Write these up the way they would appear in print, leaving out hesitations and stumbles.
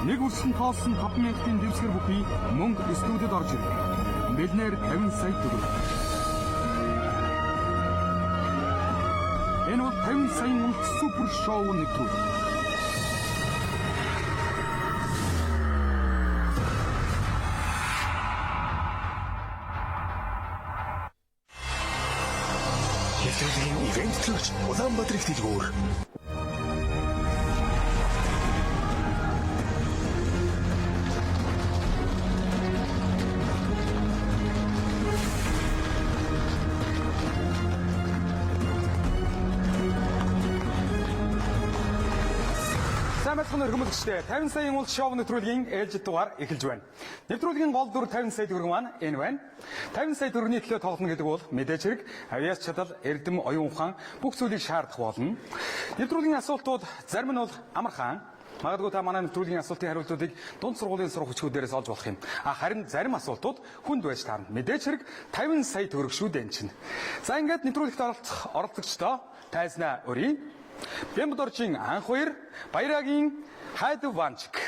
Нэг үсгэн тоосон 5,000-ийн дэвсгэр бүхий мөнгө студид орж ирлээ. Миллионер 50 сая төгрөг. Энэ бол 50 сая мөнгө супер шоу нэвтрүүлэг. Хэвлэлийн ивентлэгч Улаанбаатар их дэлгүүр. Самбайцхан өргөмөлчтэй 50 саяын улс шоу нэвтрүүлгийн ээлжид дугаар эхэлж байна. Нэвтрүүлгийн гол дүр 50 сая төгрөг маань энэ байна. 50 сая төгрөгийн төлөө тоглоно гэдэг бол мэдээж хэрэг авиас чадал, эрдэм, оюун ухаан бүх зүйлийг шаардах болно. Нэвтрүүлгийн асуултууд зарим нь бол амархан. Магадгүй та манай нэвтрүүлгийн асуултын хариултуудыг дунд сургуулийн сурах хүчгүүдээс олж болох юм. Харин зарим асуултууд хүнд байж таарна. Мэдээж хэрэг 50 сая төгрөг шүү дээ энэ чинь. За ингээд нэвтрүүлэгт оролцогчдоо тайзнаа өрье. Бямбдоржийн анх хоёр, Баярагийн Хайд Ванчик.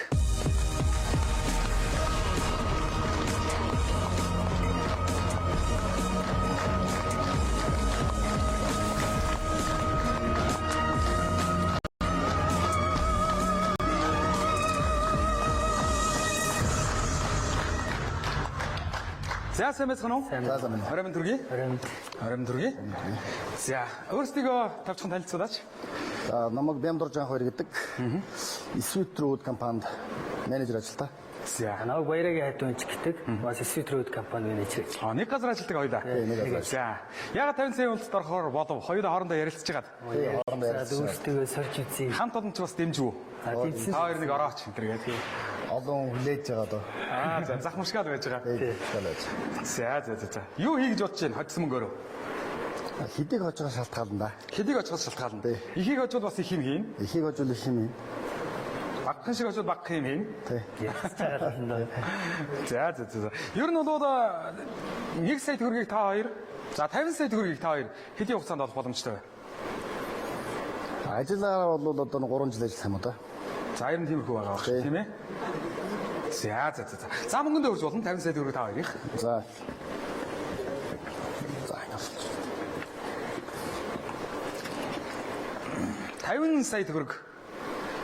За сайн байна уу? Оройн төргий. Оройн төргий. За өөрсдийгөө тавчхан танилцуулаач. За намайг Бямдорж анх хоёр гэдэг. Sweet Road компанид менежер ажилладаг. За Намайг Баярагийн Хайд Ванчик гэдэг. Бас Sweet Road компани менежер. нэг газар ажилладаг хоёулаа. Нэг газар. За ягаад 50 сая улсад орохоор болов? Хоёулаа хоорондоо ярилцж байгаад. Өөрсдөө сорж үзье. Хамт олонч бас дэмжүү. Дэмжсэн. Та хоёр нэг орооч энэ төргээд. Олон хүлээж байгаа доо. За захмашгаад байж байгаа. Хэлж. За. Юу хийж бодож байна? Хоцсон мөнгөөрөө. Хэдийг хож байгаа шалтгаална да. Хэдийг очиход шалтгаална. Ихийг очвол бас их юм хийн. Эхийг хожвол их юм. Багхан шиг очвол баг юм хийн. Тий. За. Ер нь бол 1 сая төгрөгийг та хоёр, за 50 сая төгрөгийг та хоёр хэдийн хугацаанд олох боломжтой вэ? Ажиллаараа бол одоо 3 жил ажиллах юм уу да. За ер нь тиймэрхүү байгаа баг тийм ээ. За. За мөнгөндөө хөрж болно 50 сая төгрөг та хоёрыг. За. 50 сая төгрөг.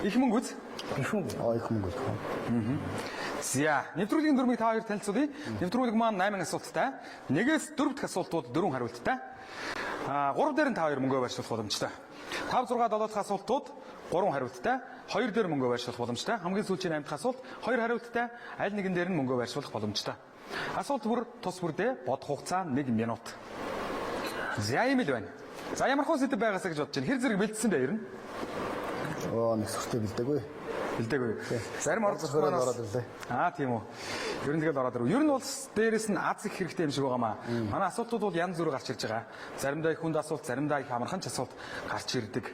Их мөнгө үз? Их мөнгө. За, нэвтрүүлгийн дүрмийг та хоёр танилцуулъя. Нэвтрүүлэг маань 8 асуулттай. 1-ээс 4 дахь асуултууд 4 хариулттай. 3 дээр нь та хоёр мөнгөө барьжуулах боломжтой. 5, 6, 7 дахь асуултууд 3 хариулттай. 2 дээр мөнгөө барьжуулах боломжтой. Хамгийн сүүлийн 8 дахь асуулт 2 хариулттай. Аль нэгэн дээр нь мөнгөө барьжуулах боломжтой. Асуулт бүр тус бүрдээ бодох хугацаа 1 минут. За ийм л байна. За ямар хөө сэдв байгаасаа гэж бодож байна. Хэр зэрэг бэлдсэн бэ ер нь? Нэг сүртэй бэлдээгүй. Зарим оролцогч маань ороод ирлээ. Тийм үү. Ер нь тэгэл ороод ирв. Ер нь бол дээрээс нь аз их хэрэгтэй юм шиг байгаамаа. Манай асуултууд бол янз бүрээр гарч ирж байгаа. Заримдаа их хүнд асуулт, заримдаа их амархан ч асуулт гарч ирдэг.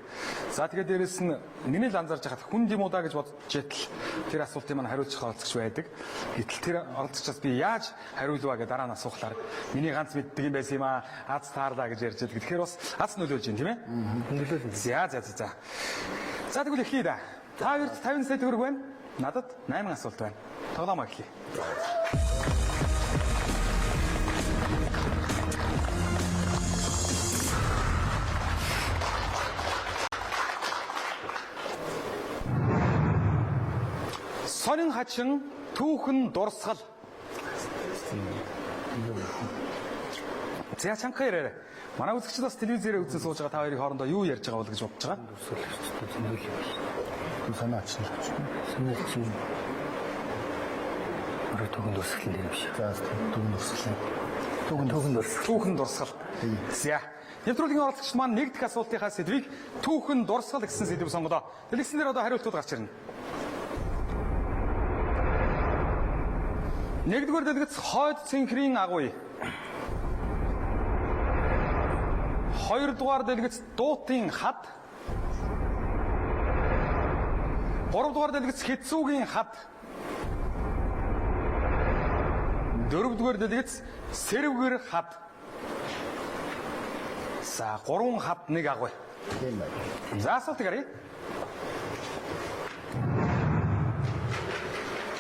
За тэгээд дээрээс нь миний л анзаарч хахад хүнд юм уу да гэж бодож итэл тэр асуултыг маань хариулчих оролцогч байдаг. Гэтэл тэр оролцогчоос би яаж хариулваа гэж дараа нь асуухлаар миний ганц мэддэг юм байсан юм аа. Аз таарлаа гэж ярьж байдаг. Тэгэхээр бас аз нөлөөлж байна тийм ээ? Нөлөөлж. За. За тэгвэл эхлэе да. Та хоёрт 50 сая төгрөг байна. Надад 8 асуулт байна. Тоглоомоо эхлэе. Сонин хачин түүхэн дурсгал. За чанга яраарай. Манай үзэгчид бас телевизээрээ үзэн сууж байгаа та хоёрын хоорондоо юу ярьж байгаа бол гэж бодож байгаа. Санаач. Түүхэн дурсгал нэр биш. За Түүхэн дурсгал. За. Нэвтрүүлгийн оролцогч маань нэг дэх асуултынхаа сэдвийг түүхэн дурсгал гэсэн сэдв сонгодоо. Тэгсэн дээр одоо хариултууд гарч ирнэ. Нэгдүгээр дэлгэц хойд цэнхрийн агуй. Хоёрдугаар дэлгэц дуутын хад. Гуравдугаар дэлгэц хэцүүгийн хад. Дөрөвдүгээр дэлгэц сэрвгэр хад. За 3 хад нэг агуй. Тийм байна. За асуулт гарыг.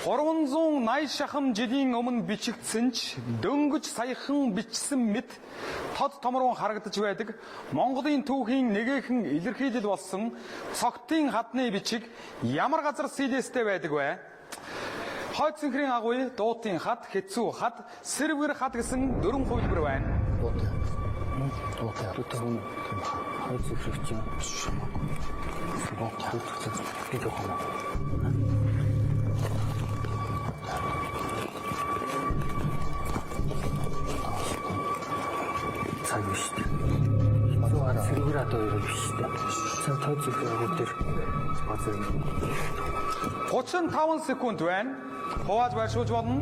380 шахам жилийн өмнө бичигдсэн ч дөнгөж саяхан бичсэн мэт тод томрон харагдаж байдаг Монголын түүхийн нэгэхэн илэрхийлэл болсон цогтын хадны бичиг ямар газар сэлэстэй байдаг вэ? Хойд цэнхрийн агуй, дуутын хад, хэцүү хад, сэрвэр хад гэсэн 4 хувилбар байна. Дуутын хойд цэнхрийн цаг биш үү? Сэрвэр хад хоёр биш үү? Цаг хойд цэнхрийн агуй дээр базар 35 секунд байна. Хувааж байршуулж болно.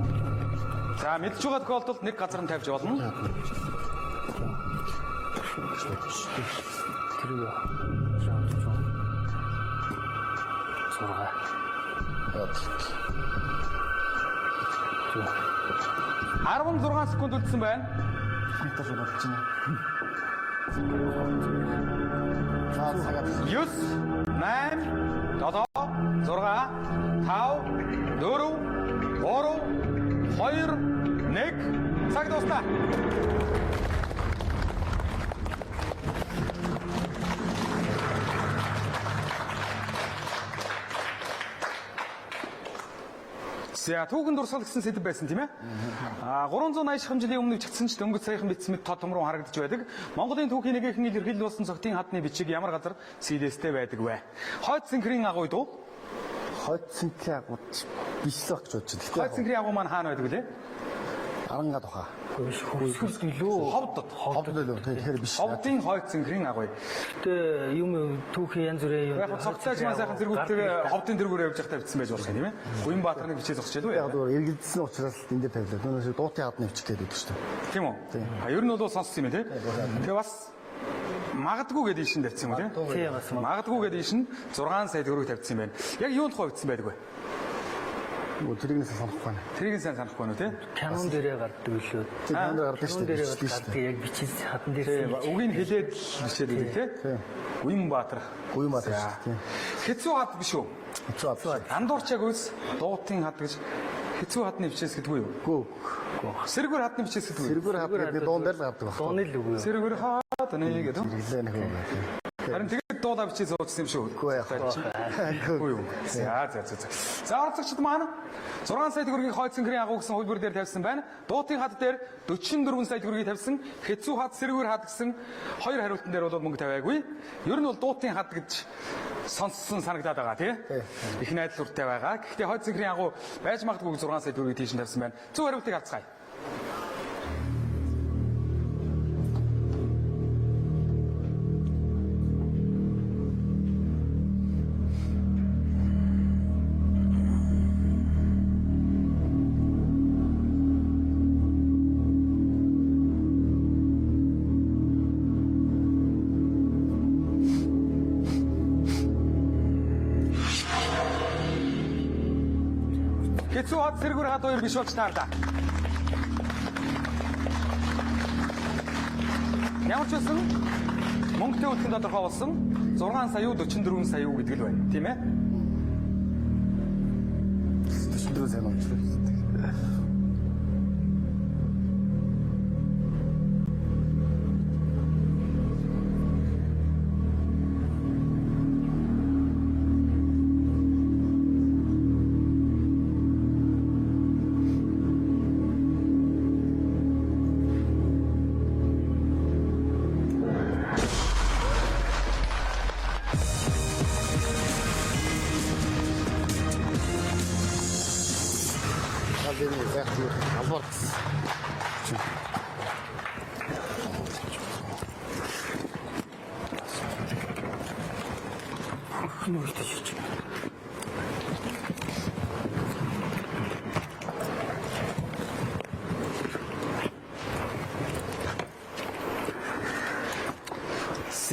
За мэдж байгаа тохиолдолд нэг газар нь тавьж болно. тэрийг 16 секунд үлдсэн байна. Хантаж бодож байна. За цагаат 9 8 7 6 5 4 3 2 1 цаг дуустаа. За түүхэн дурсгал гэсэн сэдв байсан тийм ээ. 380 шахам жилийн өмнө бичигдсэн ч дөнгөж саяхан бичсэн мэт тод томрон харагдаж байдаг. Монголын түүхийн нэгэхэн илэрхийлэл болсон цогтын хадны бичиг ямар газар сэлэстэй байдаг вэ? Хойд цэнхрийн агуй дуу. хойд цэнхрийн агууд биш л байх гэж бодож байна. Хойд цэнхрийн агуй маань хаана байдаг лээ? Аранга тухай. хөрсгөл гэлөө Ховдод. Ховдод л тэгэхээр биш. Ховдын хойд цэнхрийн агуй. тэ юм түүхийн янз бүрийн Яг цогцойч маань сайхан зэргүүтээ ховдын дэргүүр явж байхдаа бичсэн байж болох юм тийм ээ. Уянбаатарны бичээ зогсож байлгүй. Яг зүгээр эргэлдсэн учраас энд дээр тавилаа. Түүнээс дуутын хадны бичих гэдэг шүү дээ. Тийм үү? Ер нь бол сонссон юм тий. Тэгээ бас магадгүй гэдэг ишин тавьсан юм тий. Тийм бас Магадгүй гэдэг ишин 6 сая төгрөг тавьсан юм байна. Яг юунд хувьдсан байдаг вэ? Тэрийг нэсээ санахгүй байна. Тэрийг сайн санахгүй байна тий. канон дээрээ гардаг лөө. Тэнд гардаг шүү Канон дээ. дээрээ гардаг яг бичиж хатан дээр Үгийг хэлээд бичээд байдаг тий. Уянбаатар. Уянбаатар шүү дээ. Хэцүү хад биш үү? Хэцүү хад. Андуурчааг үз дуутын хад гэж хэцүү хадны бичээс гэдэггүй юу? Гүү. Сэргүүр хадны бичээс гэдэггүй юу? Сэргүүр хад гэдэг дуун дээр л гардаг байна. дооны л үгүй. Сэргүүр хад нэг гэдэг. Ирлээ нэг юм байна. Харин тэгээд дуудаа бичээ зурсан юм шүү. Үгүй яах вэ? Үгүй юу. За. За орцогчд маань 6 сая төгрөгийг хойд цэнхрийн агуу гэсэн хувилбар дээр тавьсан байна. Дуутын хад дээр 44 сая төгрөгийг тавьсан. Хэцүү хад, сэргүүр хад гэсэн хоёр хариултан дээр бол мөнгө тавиагүй. Ер нь бол дуутын хад гэж сонссон санагдаад байгаа тий. Их найдал үртэй байгаа. Гэхдээ хойд цэнхрийн агуу байж магадгүй 6 сая төгрөгийг тийш тавьсан байна. Зөв хариултыг авцгаая. Хэцүү хад, сэргүүр хад хоёр биш болж таарлаа. Ямар ч байсан мөнгөтэй үлхэн тодорхой болсон 6 сая юу 44 сая юу гэдэг л байна. Тийм ээ? 44 сая номч.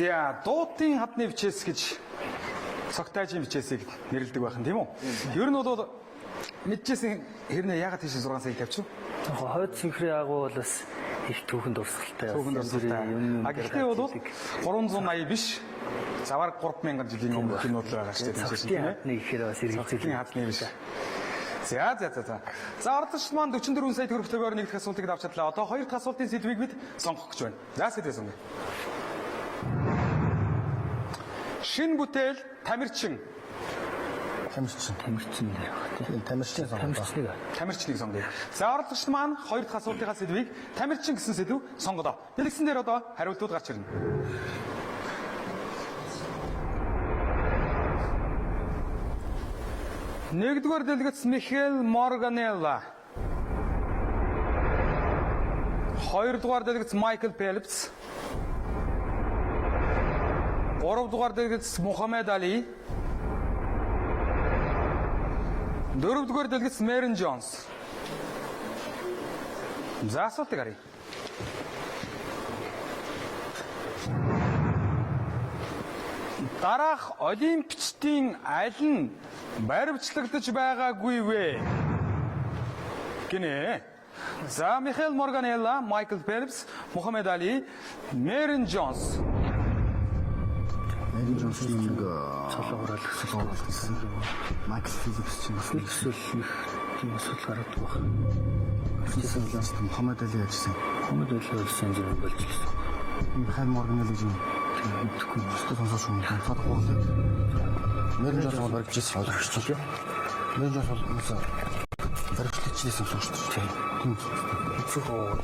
За, дуутын хадны бичээс гэж цогтайжийн бичээсийг нэрлэдэг байх нь тийм үү? Ер нь бол мэдчихсэн хэрнээ ягаад тийш 6 сая тавьчих вэ? хойд цэнхрийн агуу бол бас их түүхэн дурсгалтай. Түүхэн дурсгалтай. Гэхдээ бол 380 биш. Завар 3000 жилийн өмнө кинод л байгаа шүү дээ. Цогтын хадны ихээр бас хэрэгцээ. Цогтын хадны биш. За. За оролцогчид маань 44 сая төгрөг төлбөрөөр нэг дахь асуултыг авч чадлаа. Одоо хоёр дахь асуултын сэдвийг бид сонгох гэж байна. За сэдвээ сонгоё. Шинэ бүтээл тамирчин. Тамирчин дээр баг тийм. Тамирчин сонгоо. Тамирчныг сонгоё. За оролцогчид маань хоёр дахь асуултынхаа сэдвийг тамирчин гэсэн сэдв сонгодоо. Дэлгэсэн дээр одоо хариултууд гарч ирнэ. Нэгдүгээр дэлгэц Михаэл Морганелла. Хоёрдугаар дэлгэц Майкл Фелпс. Гуравдугаар дэлгэц Мухаммед Али. Дөрөвдүгээр дэлгэц Мэрин Джонс. За асуултыг харъя. Дараах олимпичдын аль нь баримтлагдаж байгаагүй вэ? Гинэ. За Михаэл Морганелла, Майкл Фелпс, Мухаммед Али, Мэрин Джонс. Мэрин Джонс нэг цолоогоор гэсэн. Майкл Фелпс ч нэг эсвэл тийм асуудал гаргадаг баг. Арчсан ласт Мухаммед Али ажилласан. Мухаммед Али ажилласан зүйл болж гисэн. Михаэл Морганелла гэж мэдхгүй өстө сонсож байгаа. Цаад гурлаа. Мэрин Джонс бол барьжсэн ойлгож байна. Мэрин Джонс бол барьжлээсэн сонсож байна. Тийм. Хэцүү хоо.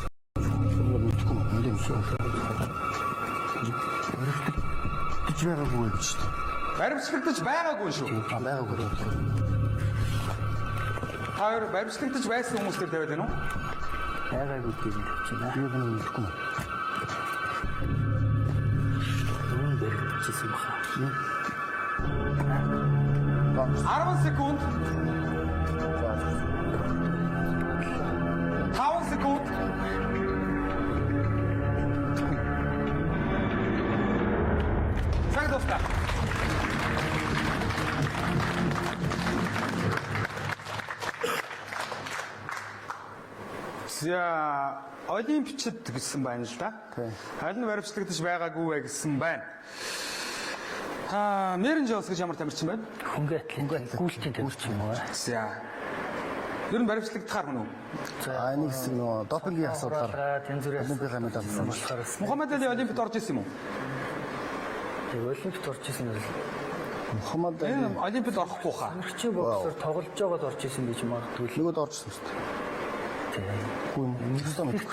Мэдхгүй юм шүү. Барьж байгаагүй гэж шүү. Баримтлагдаж байгаагүй шүү. Байгаагүй. Хоёр баримтлагдаж байсан хүмүүс төр тавиад байна уу? Байгаагүй гэж байна. Би bunu мэдхгүй. Чисэн баха. 10 секунд. 5 секунд. Цаг дуустаа. За олимпичд гэсэн байна л да. Аль нь баримтлагдаж байгаагүй вэ гэсэн байна. Мэрин Джонс гэж ямар тамирчин байна? Хөнгө атлет. Гүйлтийн тамирчин юм аа. За. Ер нь баримтлагдахаар хүн үү? Нэг хэсэг нөө допингийн асуудлаар тэнцвэрээс олимпийн медаль болохоор Мухаммед Али олимпиад орж исэн юм уу? тэг олимпиад орж исэн нь Мухаммед Али Энэ олимпиад орохгүй хаа. тамирчин боксоор тоглож байгаад орж исэн гэж магадгүй. нөгөөд орчихсон шүү дээ.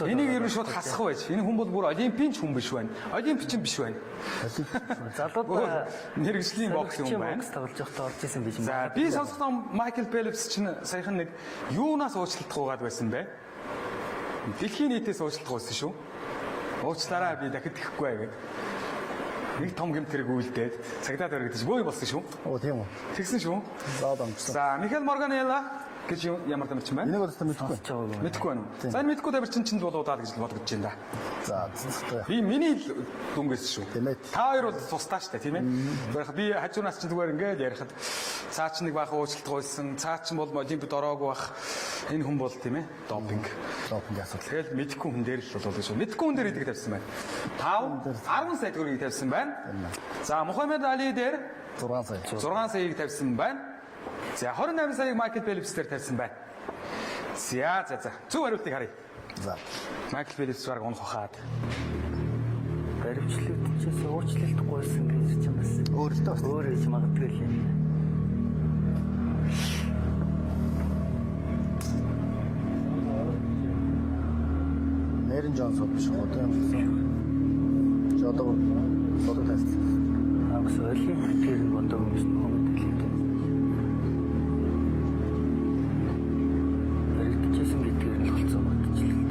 Энийг ер нь шууд хасах байж. Энэ хүн бол бүр олимпийн ч хүн биш байна. Олимпичин биш байна. Залууд Мэргэжлийн бокс юм байна. бокс тоглож байхдаа орж исэн гэж За би сонссон Майкл Фелпс чинь саяхан нэг юунаас уучлалтах угаад байсан бэ? Дэлхийн нийтээс уучлалтах байсан шүү. Уучлаарай би дахид ихэхгүй байгаад. Нэг том гэмтэрэг үйлдээд цагдаад өргөдөж бөө болсон шүү. Оо тийм үү. Тэгсэн шүү. Заад амжсан. За Михаэл Морганелла гэж ямар тамирчин байна? Энийг бол мэдхгүй. Мэдхгүй байна уу? За энэ мэдхгүй тамирчин чинь л удаад гэж бодогдож байна да. За зөвхөн. Би миний дүнгээс шүү. Тийм ээ. Та хоёр бол тусдаа штэ тийм ээ. Би хажуунаас чинь зүгээр ингээд ярихад цаа чинь нэг баахан уучлалт гуйсан, цаа чинь бол олимпиад ороогүй бах. Энэ хүн бол тийм ээ. Допинг. Допинг асуудал. Тэгэл мэдхгүй хүн дээр л бол шүү. Мэдхгүй хүн дээр идэг тавьсан байна. 5 10 сая төгрөгийг тавьсан байна. За Мухаммед Али дээр 6 сая. 6 саяыг тавьсан байна. За 28 саяыг Майкл Фелпс дээр тавьсан байна. За. Зөв хариултыг харъя. За. Майкл Фелпс баг унах хаад. баримтлагдчихээс уучлалт гуйсан гэж юм бас. Өөрөлтөө бас. Өөр гэж магадгүй л юм. Мэрин Джонс биш одоо юм шиг. Жодоо тест. Агс ойлын тэр бондоо юм шиг коммент хэлээ. Баримтлагдчихсэн гэдгээр нь болцоо бодчихлээ.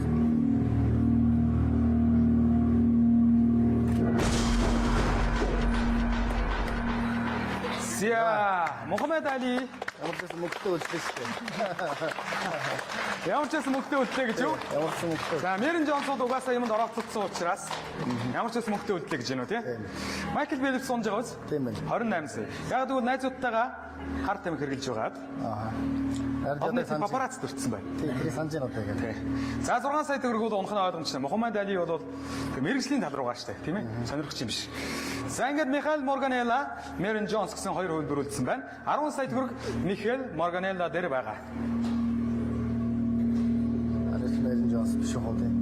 За Мухаммед Али Ямар ч мөнгөтэй үлдээ шүү дээ. ямар ч мөнгөтэй үлдлээ гэж юу? Ямар ч мөнгөтэй. За Мэрин Джонсод угаасаа юмд орооцолцсон учраас ямар ч мөнгөтэй үлдлээ гэж байна уу тий? Майкл Фелпс унж байгаа биз? Тийм байна. 28 сая. Яг тэгвэл найзуудтайгаа хар тамхи хэрглэж байгаад Аа. Одны папарацци төрчихсөн байна. Тийм тэрийг санаж байна одоо яг. За 6 сая төгрөг бол унхны ойлгомжтой. Мухаммад Али бол мэрэгжлийн тал руугаа штэ, тийм ээ? Сонирхож юм биш. За ингээд Михаил Морганелла, Мерин Джонс гэсэн хоёр хөлбөрүүлсэн байна. 10 сая төгрөг Михаил Морганелла дээр байгаа. Мерин Джонс биш уу тийм.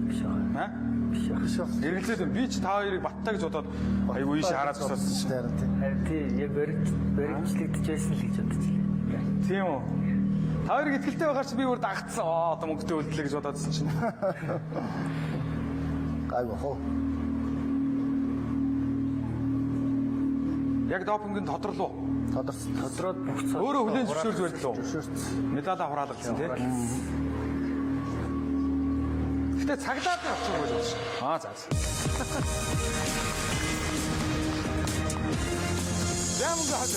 Биш аа. Аа? Биш уу. Эргэлзээд би ч та хоёрыг баттай гэж бодоод айгүй ийш хараад зогсоосон шүү дээ. Харин тий яг баримтлагдж байсан л гэж бодчихлээ. Тийм үү? Та хоёрыг ихтэй байгаар чи би бүр дагцсан. Одоо мөнгөтэй үлдлээ гэж бодоодсэн чинь. Гайгүй хоо. Яг допингийн тодрлоо. Тодроод бүх цаа. Өөрөө хүлэн зөвшөөрж байлаа уу? Зөвшөөрсөн. Медаль авраалгасан тийм. Гэтэ цагдаад явчих гэж байна. Аа за. Зам гахад.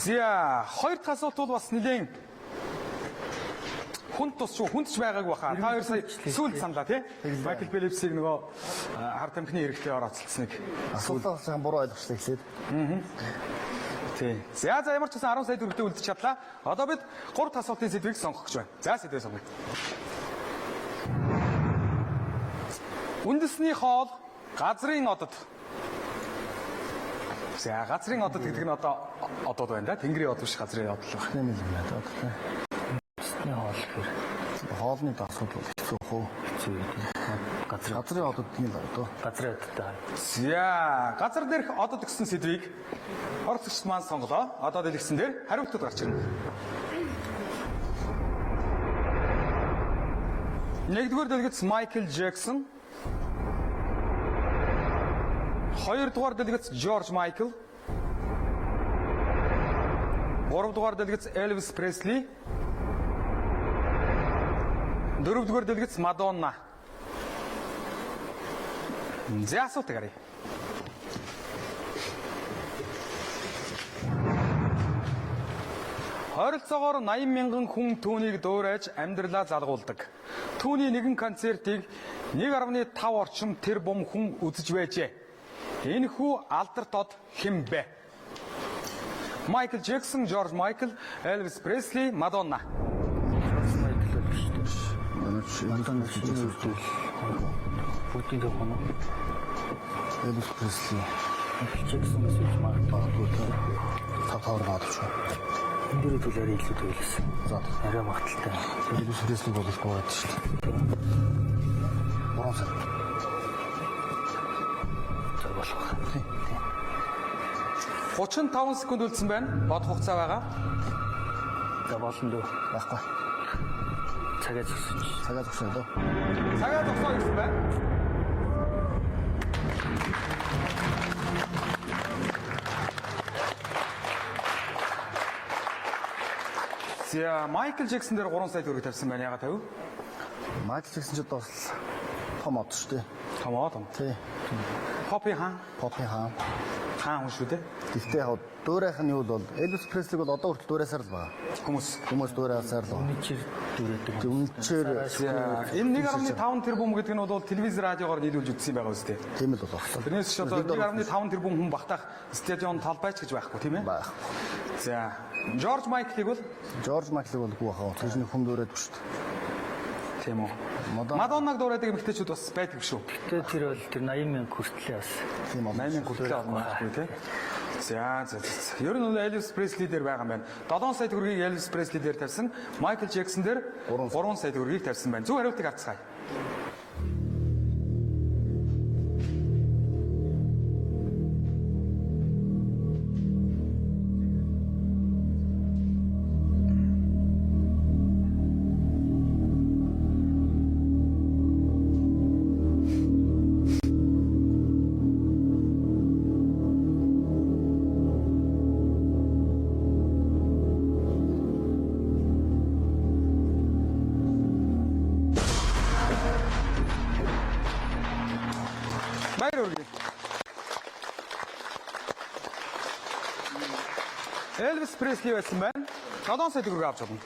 Зя, хоёр дахь асуулт бол бас нэлээд хүнд тусч хүндч байгаагүй баха. Та хоёр сая сүүлд саналаа тий? Майкл Фелипсийг нөгөө хард амхны хэрэгтэй орооцолцсныг. Асуултаа сайн буруу ойлгочлаа гэхлээд. Тий. За ямар ч гэсэн 10 сая төгрөгтэй үлдчих чадлаа. Одоо бид 3 дахь асуултын сэдвийг сонгох гэж байна. За сэдвээ сонгоё. Үндэсний хоол газрын одод. За газрын одод гэдэг нь одоо одод байна да. Тэнгэрийн од биш газрын од л байна. Тийм юм байна одоо. Үндэсний хоол гэхээр Хоолны асуудал хэцүү хөө. хэцүү юм. Газрын одод тийм л одоо. Газрын одтой. За газар дээрх одод гэсэн сэдвийг оролцогчд маань сонголоо. Одоо дэлгэсэн дээр хариултууд гарч ирнэ. Нэгдүгээр дэлгэц Майкл Джексон. Хоёрдугаар дэлгэц Жорж Майкл. Гуравдугаар дэлгэц Элвис Пресли. Дөрөвдүгээр дэлгэц Мадонна. За асуулт гарыг. Ойролцоогоор 80 мянган хүн түүнийг дуурайж амьдралаа залгуулдаг. Түүний нэгэн концертыг 1.5 орчим тэрбум хүн үзэж байжээ. Энэхүү алдарт од хэн бэ? Майкл Джексон, Жорж Майкл, Элвис Пресли, Мадонна. Мадонна чинь Бүгдийн дэх юм. Элвис Пресли. Джексон эсвэл магадгүй тавар гадч. энэ төлөөр илүү төлөсөн. За Арай магталтай. Элвис Пресли болохгүй байд шүү дээ. Бороо сар. За болох. 35 секунд үлдсэн байна. Бод хугацаа байгаа. За болно дөө. Байхгүй. Цагаа зогсооч. Цагаа зогсоо дөө. Цагаа зогсоо гэсэн байна. За Майкл Джексон дээр 3 сая төгрөг тавьсан байна. Яагаад тавив? Майкл Джексон ч одоо бас том од шүү дээ. Том. Тий. Попи хаан. Попи хаан. Хаан хүн шүү дээ. Гэхдээ яг дуурайх нь юу бол Элвис Преслиг бол одоо хүртэл дуурайсаар л байгаа. Хүмүүс дуурайсаар л байгаа. Үнэчээр дүүрээдэг. Үнэчээр Энэ 1.5 тэрбум гэдэг нь бол телевиз радиогоор нийлүүлж үзсэн байгаа үстэй. тийм л болох. Тэрнээс ч одоо 1.5 тэрбум хүн багтаах стадион талбайч гэж байхгүй тийм ээ? Байх. За Жорж Майклыг бол Жорж Майклыг бол үгүй баха. Тэрний хүн дуурайдаг шүү дээ. тийм үү. Мадоннаг дуурайдаг эмэгтэйчүүд бас байдаг шүү. Тэгээ тэр бол тэр 80 мянга хүртлээ бас. Тийм үү. 8000 хүртэл авах байхгүй тийм. За. Ер нь Элвис Пресли дээр байгаа юм байна. 7 сая төгрөгийг Элвис Пресли дээр тавьсан. Майкл Джексон дээр 3 сая төгрөгийг тавьсан байна. Зөв хариултыг авцгаая. Баяр хүргэе. Элвис Пресли байсан байна. 7 сая төгрөг авч чадна.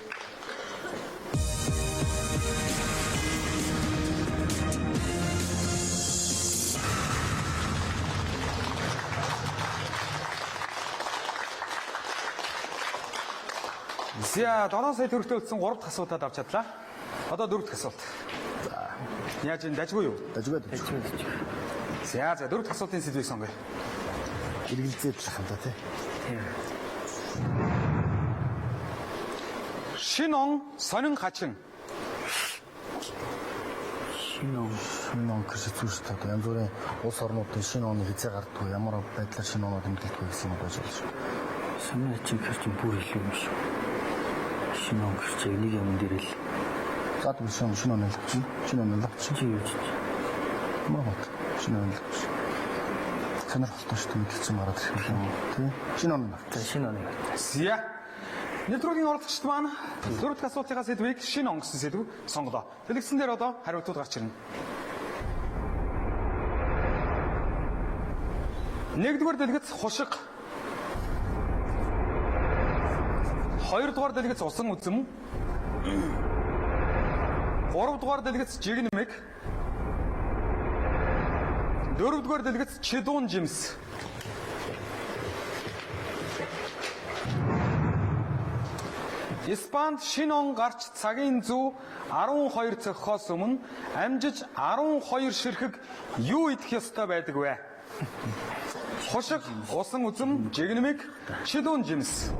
За 7 сая төгрөгтэй үлдсэн 3 дахь асуултад авч чадлаа. Одоо 4 дахь асуулт. Яаж энэ дажгүй юу? Дажгүй. За 4 дахь асуултын сэдвийг сонгоё. Эргэлзээд л хандаа тий. Шин он сонин хачин. Шинэ он гэж зүгш та янз бүрийн улс орнуудын шинэ оны хязгаар гарддаг ямар байдлаар шинэ оноо тэмдэглэдэг гэсэн юм болж байна шүү. Шинэ чинь хэрэг бүр илүү юм шүү. Шинэ он гэж нэг юм дээр л. За тийм шинэ оны л чинь. Шинэ оны л чинь Чи юу ч. мод. Шинэ оны л чинь. Сонирхолтой шүү дээ гэсэн гараад ирэх юм тий. Шинэ оны. За шинэ оны. За нэвтрүүлгийн оролцогчд маань 4 дахь асуултын сэдвийг шин он гэсэн сэдв сонголоо. Дэлгэцэн дээр одоо хариултууд гарч ирнэ. 1-р дэлгэц хушиг. 2-р дэлгэц усан үзэм. 3-р дэлгэц жигнэмэг. 4-р дэлгэц чидуун жимс. Испанд шинэ он гарч цагийн зүү 12 цохихоос өмнө амжиж 12 ширхэг юу идэх ёстой байдаг вэ? Хушиг, усан үзэм, жигнэмэг, чидуун жимс.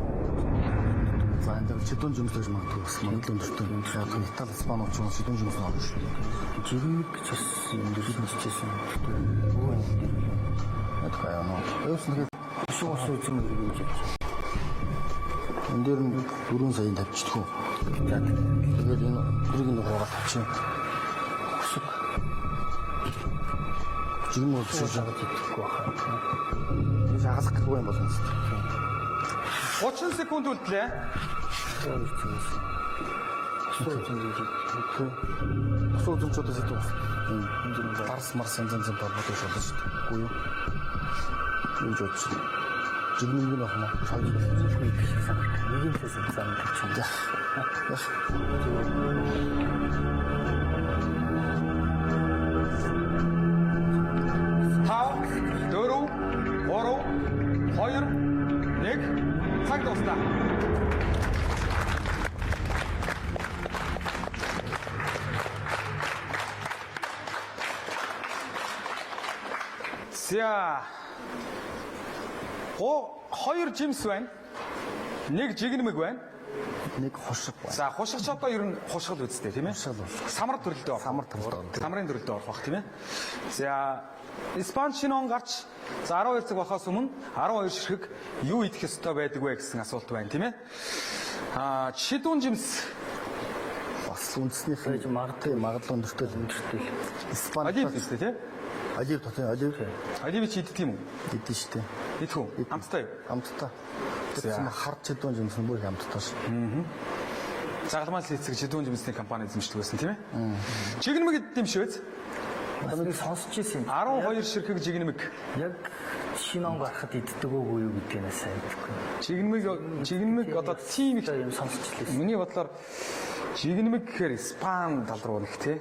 За энэ чидуун жимс гэж магадгүй бас Монгол өндөртэй юм шиг Итали, Испани ч юм чидуун жимс нөө шүү. Жигнэг гэж бас юм дээр хэлчихсэн. Адгаа яа нөө. Өөс нэг Шуус үзэн гэж хэлсэн. энэ дээр нь 4 сая тавьчихдаг уу. За тэгээд энэ бүрийг нэг хуугаад тавьчих. Жигнэг бол шахаж идэхгүй байна. Энэ шахах гэхгүй юм болно. 30 секунд үлдлээ. Асуузчуудаас итүү. Энэ дарс марс янз болоод шүү дээ. Үгүй юу? Юу ч бодчих. Жигнэг нэг юм аа шалж Үгүй биш санагдав. Нэг юм хэлсэн санагдав. яах. Тав, 4, 3, 2, 1 цаг дуустаа. За 2 жимс байна. 1 жигнэмэг байна. Нэг хушиг байна. За хушигч одоо ер нь хушгал үсттэй тийм ээ. Хушгал бол. Самар төрөлдөө орох. Самар төрөлдөө орох. Самрын төрөлдөө орох бах тийм ээ. За Испани шинэ он гарч за 12 цаг бахаас өмнө 12 ширхэг юу идэх ёстой байдаг вэ гэсэн асуулт байна тийм ээ. Чидуун жимс Бас үндснийх магадлал өндөртэй л өндөртэй. Испани олив гэжтэй тийм ээ. олив тоо олив Оливич идэх юм уу? гэдэг шүү дээ. Идэх үү? Амттай юу? Амттай. Тэгэхээр хар чидуун жимс бүр амттай шүү. Загалмай лицэг чидуун жимсний компани эзэмшдэг байсан тийм ээ. Жигнэмэг гэдэм швэц. Нэг сонсч ирсэн. 12 ширхэг жигнэмэг. Яг шинэ он гарахад иддэг үгүй юу гэдгийг сайн мэдэхгүй. Жигнэмэг одоо тийм их юм сонсч лээсэн. миний бодлоор жигнэмэг гэхээр Испани тал руу нэг тий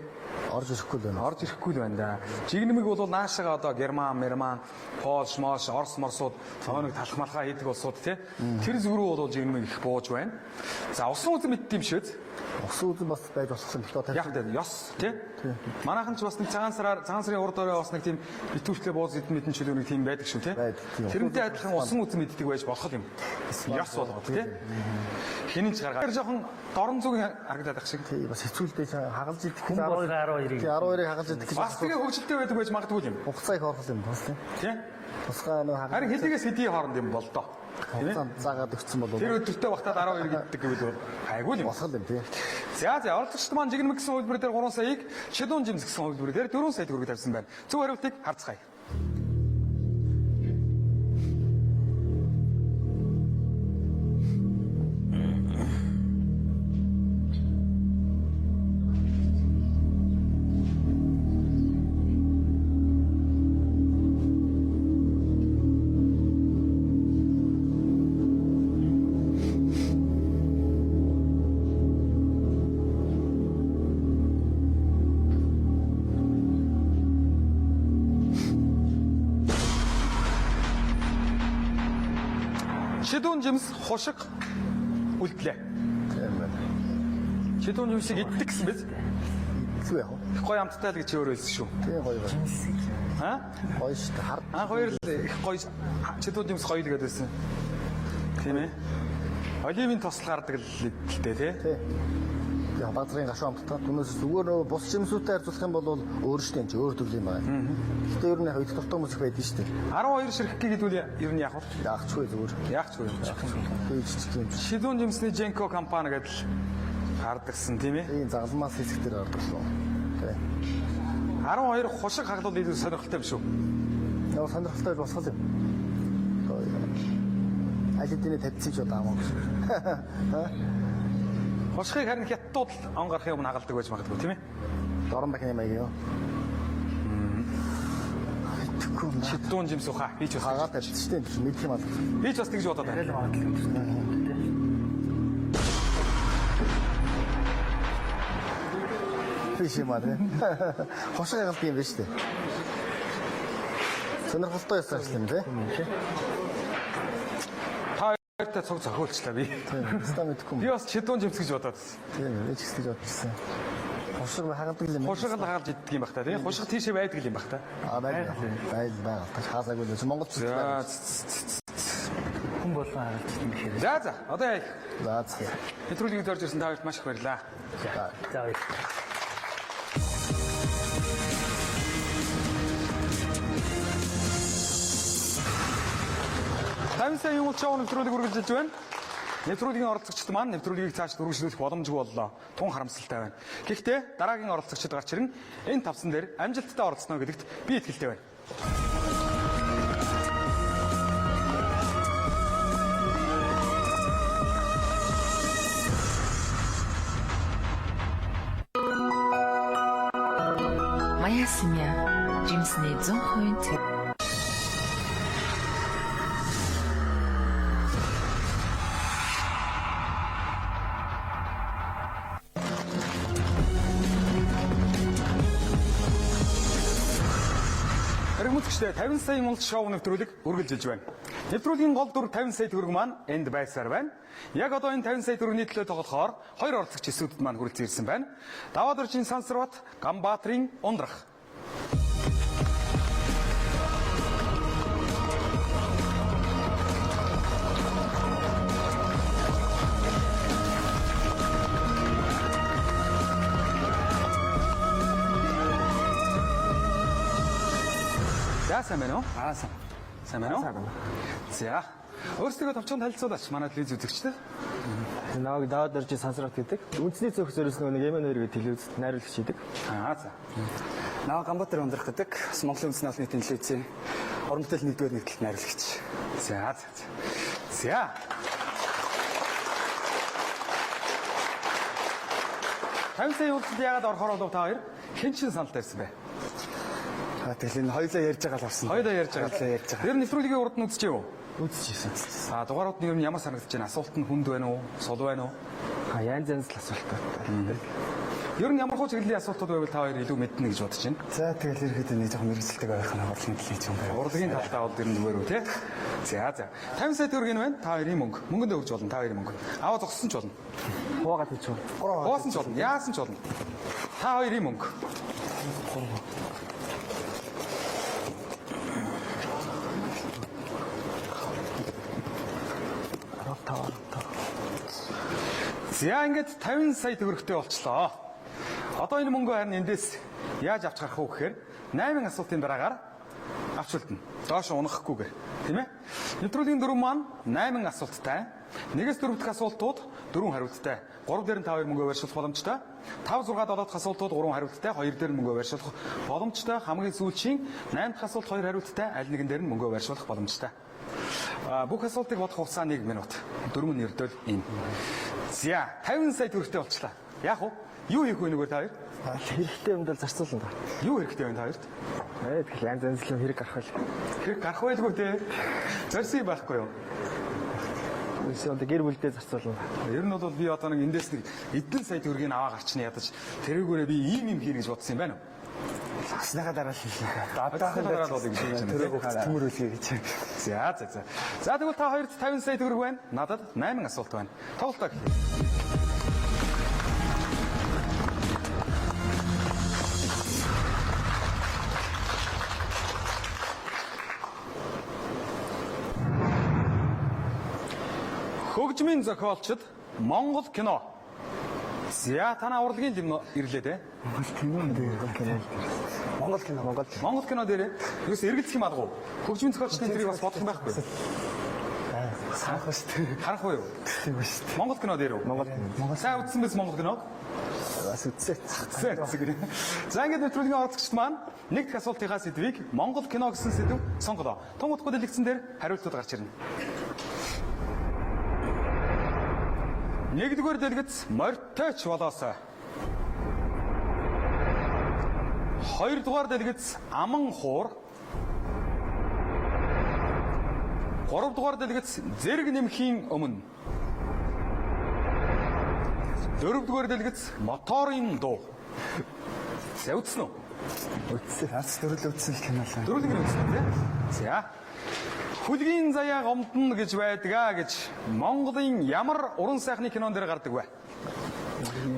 Орж ирэхгүй л байна. орж ирэхгүй л байна да. Жигнэмэг бол наашаага одоо Герман, Польш, Орос, Морсууд тооник талах малхаа хийдэг улсууд тий. Тэр зүг рүү бол жигнэмэг их бууж байна. За усан үзэн мэддэм швэц. Усан үзэн бас байж болох юм болоо Яг тийм ёс тий. Манайхан ч бас нэг цагаан сарын урд орой бас нэг тийм итүүчлээ бууз эдэн мэдэн чөлөө нэг тийм байдаг шүү тий. Тэрнтэй адилхан усан үзэн мэддэг байж болох юм. Ёс болгоо тий. Хинэнч гаргаад. Тэр жоохон дорн зүг харагдаад ах шиг. Тий бас хэцүүлдэй хагалж идэх Хүн бол 12-ыг. 12-ыг хагалж идэх гэж Бас тэгээ хөвгөлтэй байдаг байж магадгүй юм. хугацааг хорлол юм бас тий. Тий? Тусгай нэг хагалж Харин хэдийгээс хэдий хооронд юм бол доо. хугацаанд заагаад өгсөн бол Тэр өдөртөө багтаад 12 гэдэг гэвэл айгүй юм. босгол юм тий. За оролцогчд маань жигнэмэг гэсэн хөлбөр дээр 3 саяыг, чидуун жимс гэсэн хөлбөр дээр 4 сая төгрөг тавьсан байна. Зөв хариултыг харцгаая. Чидуун жимс хушиг үлдлээ. Шидүүн юмшиг иддэг гэсэн биз? Илүү яах вэ? Их гоё амттай л гэж чи өөрөө хэлсэн шүү. Тийм гоё байна. Аа? Гоё шүү дээ. Хард. Хоёр л их гоё шидүүн юмс гоё л гэдэг байсан. Тийм ээ. Оливын тослол гардаг л дээ тий. Тий. Яг базрын гашуун амттай. Түүнээс зүгээр нөгөө бус жимсүүтэй харьцуулах юм бол өөрөөсөө энэ өөр төрлийн байна. Гэхдээ ер нь яг их дуртай хүмүүс их байдаг шүү дээ. 12 ширхэг гэдүүл ер нь яах вэ? Яахчгүй зүгээр. Яах ч үгүй. Жижиг юм. Шидүүн жимсний Женко компани гэдэл хардагсан тийм ээ. Тийм загалмаас хэсэг дээр гардаг шүү. Тий. 12 хушиг хаглал илүү сонирхолтой юм шүү. Яг сонирхолтой босгол юм. Аль хэдийн тавьчих ч удаамаа. Хушигыг харин хятадууд он гарахын өмнө хагалдаг байж магадгүй тийм ээ. Дорон бахны маяг юу? Итгэхгүй юм. Шидүүн жимс ухаа. Би ч бас Хагаад тавьчих шүү дээ. Мэдх юм аа. би ч бас тэгж бодоод байна. Арай л магадлал юм байна. Биш юм аа. Хошиг хагалт юм биш үү? Сонирхолтой ясаа юм тий. Та хоёртай цуг зохиулчлаа би. Тийм. Ста мэдхгүй Би юм. бас шидүүн жимс гэж бодоод. Тийм. Эч гэж бодчихсон. Хошиг хагалдаг юм. Хушиг л хагалж иддэг юм бах та тийм. Хушиг тийшээ байдаг юм бах та. Байгаа. Хаасаагүй л Монгол ч За Хүн болгон харагдчих юм шиг. за одоо яах? За зэ. Нэвтрүүлгийг дөрж ирсэн та хоёрт маш их баярлалаа. За. За баяр. Тавинсан юм шоу нэвтрүүлэг үргэлжилж байна. Нэвтрүүлгийн оролцогчид маань нэвтрүүлгийг цааш үргэлжлүүлэх боломжгүй боллоо. Тун харамсалтай байна. Гэхдээ дараагийн оролцогчид гарч ирэн энэ тавсан дээр амжилттай оролцоно гэдэгт би итгэлтэй байна. Моя семья. Джимсний 100% цэг. Эргэмүцгчтэй 50 саяын улс шоу нэвтрүүлэг үргэлжилж байна. Нэвтрүүлгийн гол дүр 50 сая төгрөг маань энд байсаар байна. Яг одоо энэ 50 сая төгрөгийн төлөө тоглохоор хоёр оролцогч эсүүдэд маань хүрэлцэн ирсэн байна. Даваад орчин Сансарбат, Гамбаатрын ундрах. За сайн байна уу? Сайн байна уу? За. Өөрсдөө товчхон танилцуулаач манай телевиз үзэгчдэд. Наваг даваад орж сансрат гэдэг. Үндэсний цөөх зөрөөс нэг эмэнэр гэдэг телевизэд найруулагч хийдэг. За. Наваг Гамбатар ундрах гэдэг Монголын үндэсний албаны телевизийн орон бүтээл нэгдүгээр нэгдэлт найруулагч. За. За. Тавьсан үйлдэлд яагаад орохоор болов та хоёр? Хэн чин саналтай ирсэн бэ? Тэгэл энэ хоёулаа ярьж байгаа л орсон. Хоёулаа ярьж байгаа. Хоёулаа ярьж байгаа. Ер нь нэвтрүүлгийн урд нь үзчихэв үү? Үзчихсэн. Дугаарууд нь ер нь ямар санагдаж байна? Асуулт нь хүнд байна уу? Сул байна уу? Янз янз л асуултууд. Ер нь ямар хуу чиглэлийн асуултууд байвал та хоёр илүү мэднэ гэж бодож байна. За тэгэл ерөөдөө нэг жоохон мэрэгчлэг байх нь урлагийн төлөж юм байна. Урлагийн талтай бол ер нь зүгээр үү те? За. 50 сая төгрөг нь байна. Та хоёрын мөнгө. Мөнгөнд өгж болно. Та хоёрын мөнгө. Аваа зогссон ч болно. Хуугаад хийчих. Хоосон ч болно. Яасан ч болно. Та хоёрын мөнгө. За ингээд 50 сая төгрөгтэй болчлоо. Одоо энэ мөнгөө харин эндээс яаж авч гарах вэ гэхээр 8 асуултын дараагаар авч үлдэнэ. Доош унахгүйгээр, тийм ээ? Нэвтрүүлгийн дөрөв маань 8 асуулттай. 1-4 дахь асуултууд 4 хариулттай. 3 дээр нь та 2 мөнгөө барьшуулах боломжтой. 5 6 7 дахь асуултууд 3 хариулттай. 2 дээр нь мөнгөө барьшуулах боломжтой. Хамгийн сүүлчийн 8 дахь асуулт 2 хариулттай. Аль нэгэн дээр нь мөнгөө барьшуулах боломжтой. Бүх асуултыг бодох хугацаа 1 минут. 4 нь ердөөл ийм. За 50 сая төгрөгтэй болчлаа. Яах вэ? Юу хийх вэ нөгөө та хоёр? Хэрэгтэй юмд л зарцуулна да. Юу хэрэгтэй байна та хоёрт? Тэгэхээр янз янз л хэрэг гарах байл. Хэрэг гарах байлгүй те. Зорьсон байхгүй юу? Эсвэл гэр бүлдээ зарцуулна. Ер нь бол би одоо нэг эндээс нэг эдэн сая төгрөгийг аваа гарчна ядаж тэрүүгээрээ би ийм хийнэ гэж бодсон юм байна уу? Асныхаа дараа л хэлээ. Дадаахын дараа л гэж хэлж тэрэг хөлт төмөрүүлье гэж. За. За тэгвэл та хоёрт 50 сая төгрөг байна. Надад 8 асуулт байна. Тоглолтоо эхлэе. Хөгжмийн зохиолчд Монгол кино. За танаа урлагийн юм ирлээ те. Монгол кино. Монгол кино дээр юус эргэлзэх юм алгу. Хөгжмийн зохиолчдын тэрийг бас бодох юм байхгүй. Санах шүү. Харах уу юу? Тийм шүү. Монгол кино дээр үү? Монгол. Сайн үзсэн биз Монгол кино? Бас үзсэн. За ингээд нэвтрүүлгийн оролцогчд маань нэг дэх асуултынхаа сэдвийг Монгол кино гэсэн сэдв сонголоо. Тунгуудгүй дэлгэцэн дээр хариултууд гарч ирнэ. Нэгдүгээр дэлгэц морьтойч болоосой. Хоёрдугаар дэлгэц аман хуур. Гуравдугаар дэлгэц зэрэг нэмхийн өмнө. Дөрөвдүгээр дэлгэц моторын дуу. За үзсэн үү? Үзсэн. Аз дөрөв үзсэн кино л. Дөрөвдүгээр үзсэн тийм. За. Хүлгийн заяа гомдно гэж байдгаа гэж Монголын ямар уран сайхны кинон дээр гардаг вэ?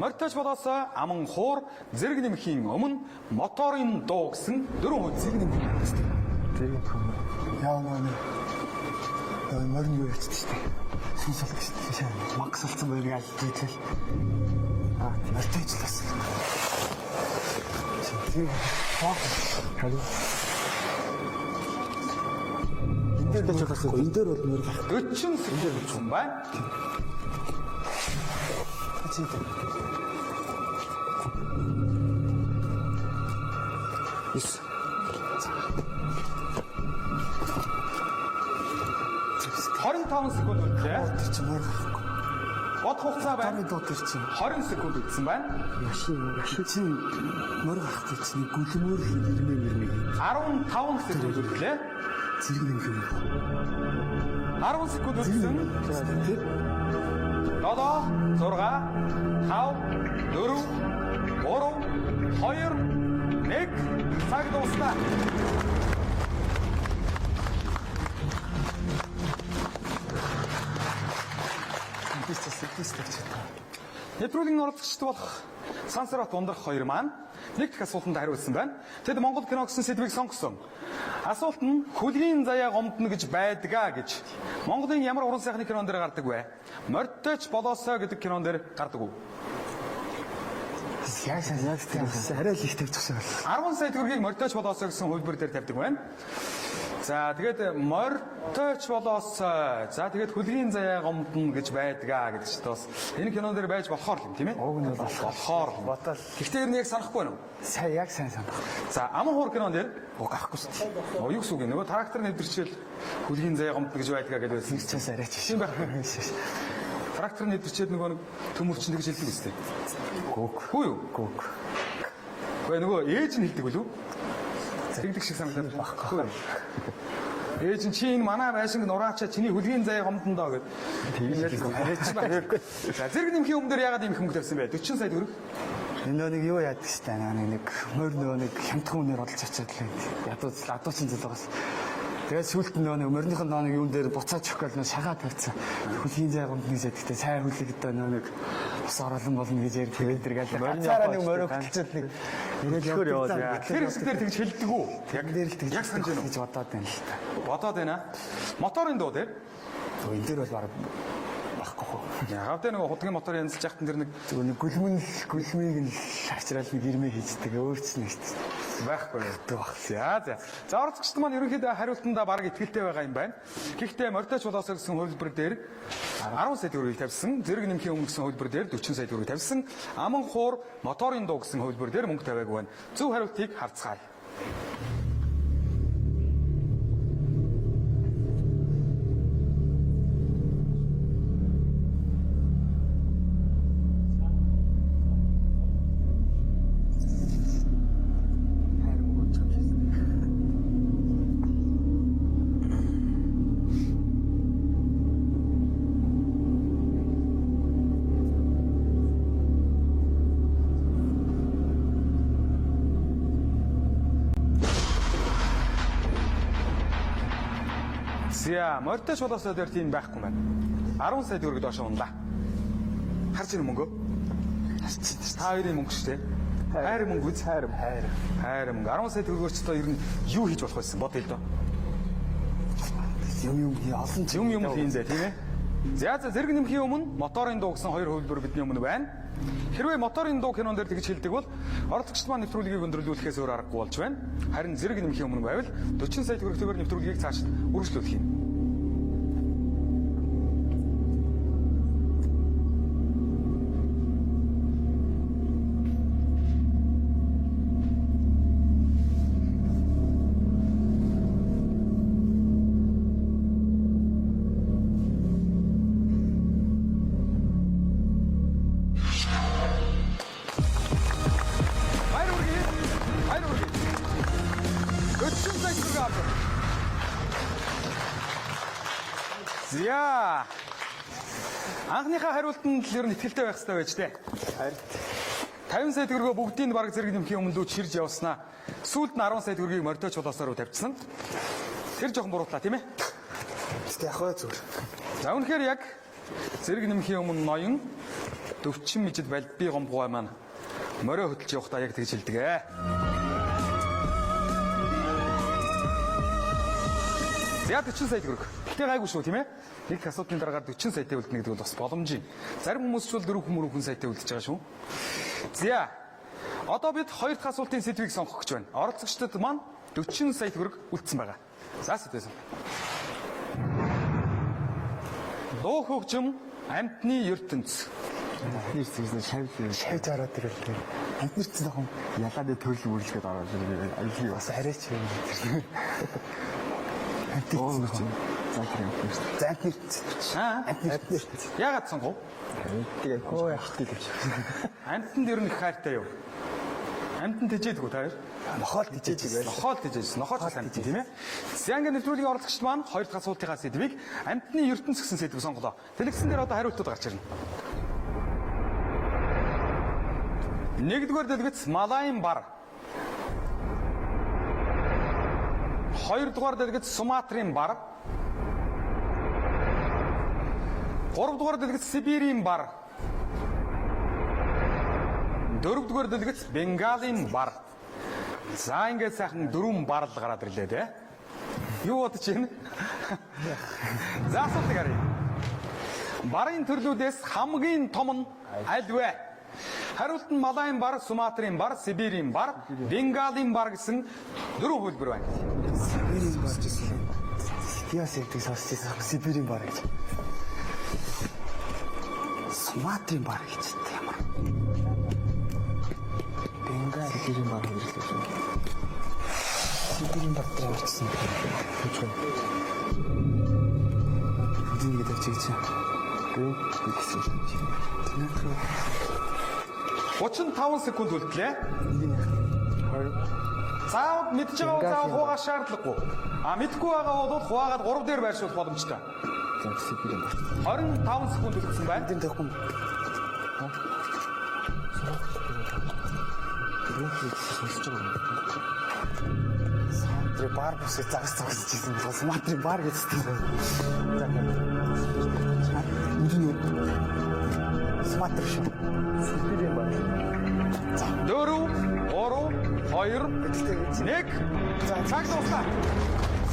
Морьтойч болоосой, аман хуур, зэрэг нэмхийн өмнө, моторын дуу гэсэн дөрвөн үзэг нэмэх. Яа морин юу ячдаг шүү дээ. Сүнсэл гэж тийм. Макс болсон байр яаж дийтэл. Морьтойч л бас. Тийм. Харин энэ дээр бол мөр гах. 40 секунд болсон байна. Ис. 25 секунд үлдлээ. Тэр чинь мөр гах. Бод хугацаа байна. Доо тэр чинь 20 секунд үлдсэн байна. машин чинь мөр гах тэр чинь гүлмөр ирмээ. 15 секунд үлдлээ. Зэрэг нэмэх юм. 10 секунд үлдсэн. 7 6 5 4 3 2 1 цаг дуусна. Нэвтрүүлгийн оролцогчд болох Сансарат ундрах хоёр маань нэг дэх асуултанд хариулсан байна. Тэд Монгол кино гэсэн сэдвийг сонгосон. Асуулт нь хүлгийн заяа гомдно гэж байдгаа гэж Монголын ямар уран сайхны кинон дээр гардаг вэ? Морьтойч болоосой гэдэг кинон дээр гардаг уу? Яг тийм. Арай л их тавьчих шиг байна. 10 сая төгрөгийг морьтойч болоосой гэсэн хөлбөр дээр тавьдаг байна. За тэгээд морьтойч болоосой. За тэгээд хүлгийн заяа гомдно гэж байдгаа гэдэг чинь бас энэ кинон дээр байж болохоор юм тийм ээ? Уг нь Болохоор. бодол. Гэхдээ ер нь яг санахгүй байна уу? Сайн яг сайн санах. За аман хуур кинон дээр Гахгүй шүү дээ. юу гэсэн үг юм? Нөгөө трактор нэвтэрчээл хүлгийн заяа гомдно гэж байдгаа гэдэг байсан. Чаас арайч Тийм байх. Трактор нэвтэрчээд нөгөө нэг төмөрчин гэж хэлдэг үстэй. Хүү юу? Гүг. Гэхдээ нөгөө ээж нь хэлдэг үлээ. Зэрэгдэг шиг санагдаад багхгүй. Ээж нь чи энэ манай байшинг нураачаа чиний хүлгийн заяа гомдно доо гэд. Тэгээд арайч байна. За зэрэг нэмхийн өмнө яагаад ийм хөнгө тавьсан бэ? 40 сая төгрөг. Энэ нэг юу яадаг штэ нэг морь нэг хямдхан үнээр олж очиад л ядуучин зэлгээс. Тэгээд сүулт нэг морьныхын нэг юун дээр буцаад чөхгөл нэг шагаа тавьсан. Хүлгийн заяа гомдно гэж яддаг. Сайн хүлэгдээ нэг бас оролон болно гэж ярьж тэгээд тэр гээл. Гацаараа нэг морь өгчөөд нэг Ирэхээр яваад. Тэр хэсгээр тэгж хэлдэг үү? яг дээр л тэгж Яг санаж байна уу? гэж бодоод байна л та. Бодоод байна. Моторын дуу дээр. Энэ дээр бол баг багхгүй хөө. Яагаад тэ нөгөө худгийн мотор янзлж яхад тэр нэг Зүгээр нэг гүлмийг нь авчраад нэг ирмээ хийждэг өөрчлөн шүү дээ. байхгүй байх. За оролцогчд маань ерөнхийдөө хариултандаа бараг итгэлтэй байгаа юм байна. Гэхдээ морьтойч болоосой гэсэн хөлбөр дээр 10 сая төгрөгийг тавьсан, зэрэг нэмхийн өмнө гэсэн хөлбөр дээр 40 сая төгрөгийг тавьсан, аман хуур моторын дуу гэсэн хөлбөр дээр мөнгө тавиагүй байна. Зөв хариултыг харцгаая. За морьтойч болоосой дээр тийм байхгүй байна. 10 сая төгрөг доош унлаа. Харж ирэх мөнгө. Та хоёрын мөнгө шүү дээ. Хайр мөнгө үз. Хайр мөнгө. 10 сая төгрөгөөр ч одоо ер нь юу хийж болох байсан бодъё л доо. Юм олон юм хийн зэ тийм ээ. За зэрэг нэмхийн өмнө моторын дуу гэсэн хоёр хувилбар бидний өмнө байна. Хэрвээ моторын дуу кинон дээр тэгж хэлдэг бол оролцогчд маань нэвтрүүлгийг өндөрлүүлэхээс өөр аргагүй болж байна. Харин зэрэг нэмхийн өмнө байвал 40 сая төгрөгтөөр нэвтрүүлгийг цааш үргэлжлүүлэх юм. За. Анхныхаа хариултанд л ер нь ихтэй байх хэрэгтэй байж тээ. 50 сая төгрөгөө бүгдийг бараг зэрэг нэмхийн өмнө дүү чирж явснаа. Сүүлд нь 10 сая төгрөгийг мордоч болоосоор тавьчихсан. Тэр жоохон буруутлаа тийм ээ. Тэг яг зүгээр. За үнэхээр яг зэрэг нэмхийн өмнө ноён 40 мижид балби гомгой маань морио хөдөлж явахдаа яг тэгж хэлдэг ээ. За 40 сая төгрөг. Гэтэ гайгүй шүү тийм ээ. Нэг асуудлын дараагаар 40 саятай үлдэнэ гэдэг бол бас боломжийн. Зарим хүмүүс ч бол 4 саятай үлдэж байгаа шүү. За. Одоо бид хоёр дахь асуултын сэдвийг сонгох гэж байна. Оролцогчдод маань 40 сая төгрөг үлдсэн байгаа. За сэдвээс. Дуу хөгжим амьтны ертөнц. Шавж ороод ирэл. Амтнэрч зохом Ялаад төрөл бүрэлдэхүүн ороод ирлээ. Аюулгүй бас арайч юм. Яагаад сонгов? Тэгээ хөө яхтыг гэж. Амьтанд ер нь их хайртай юу? Амьтанд тэжээдгүү та хоёр? Нохоол тижээж байл. Нохоол тэжээж, нохоол амьтан тийм ээ. Зянга нэвтрүүлгийн оролцогчд маань хоёр дахь асуултынхаа сэдвийг амьтны ертөнц гэсэн сэдв сонголоо. Дэлгэсэн дээр одоо хариултууд гарч ирнэ. Нэгдүгээр дэлгэц Малайн бар. Хоёрдугаар дэлгэц Суматрын бар. Гуравдугаар дэлгэц Сибирийн бар. Дөрөвдүгээр дэлгэц Бенгалийн бар. За ингээд сайхан дөрвөн бар л гараад ирлээ те. Юу бодож байна? За асуултыг харъя. Барын төрлүүдээс хамгийн том нь аль вэ? Хариулт нь Малайн бар, Суматрын бар, Сибирийн бар, Бенгалийн бар гэсэн дөрвөн хувилбар байна. Сибирийн бар гэсэн. Яас ятгийг сонсчихсан. Сибирийн бар гэж. Суматрын бар гэж ямар. Бенгалийн бар гэж хэлсэн. Сибирийн бар дээр орчихсон. Бүгдийг гэдэг чигчээ. Тэгсэн. 35 секунд үлдлээ. Заавал мэдж байгаа заавал хуугах шаардлагагүй. Мэдгүй байгаа бол хуваагаад 3 дээр байршуулах боломжтой. 25 секунд үлдсэн байна. энэ тэгэхгүй. Тэр бар бүсээ загсаж ирсэн бол Суматрын бар гэж хэлсэн. Суматр шүү. Сибирийн бар. 4, 3, 2, 1. За цаг дуусна.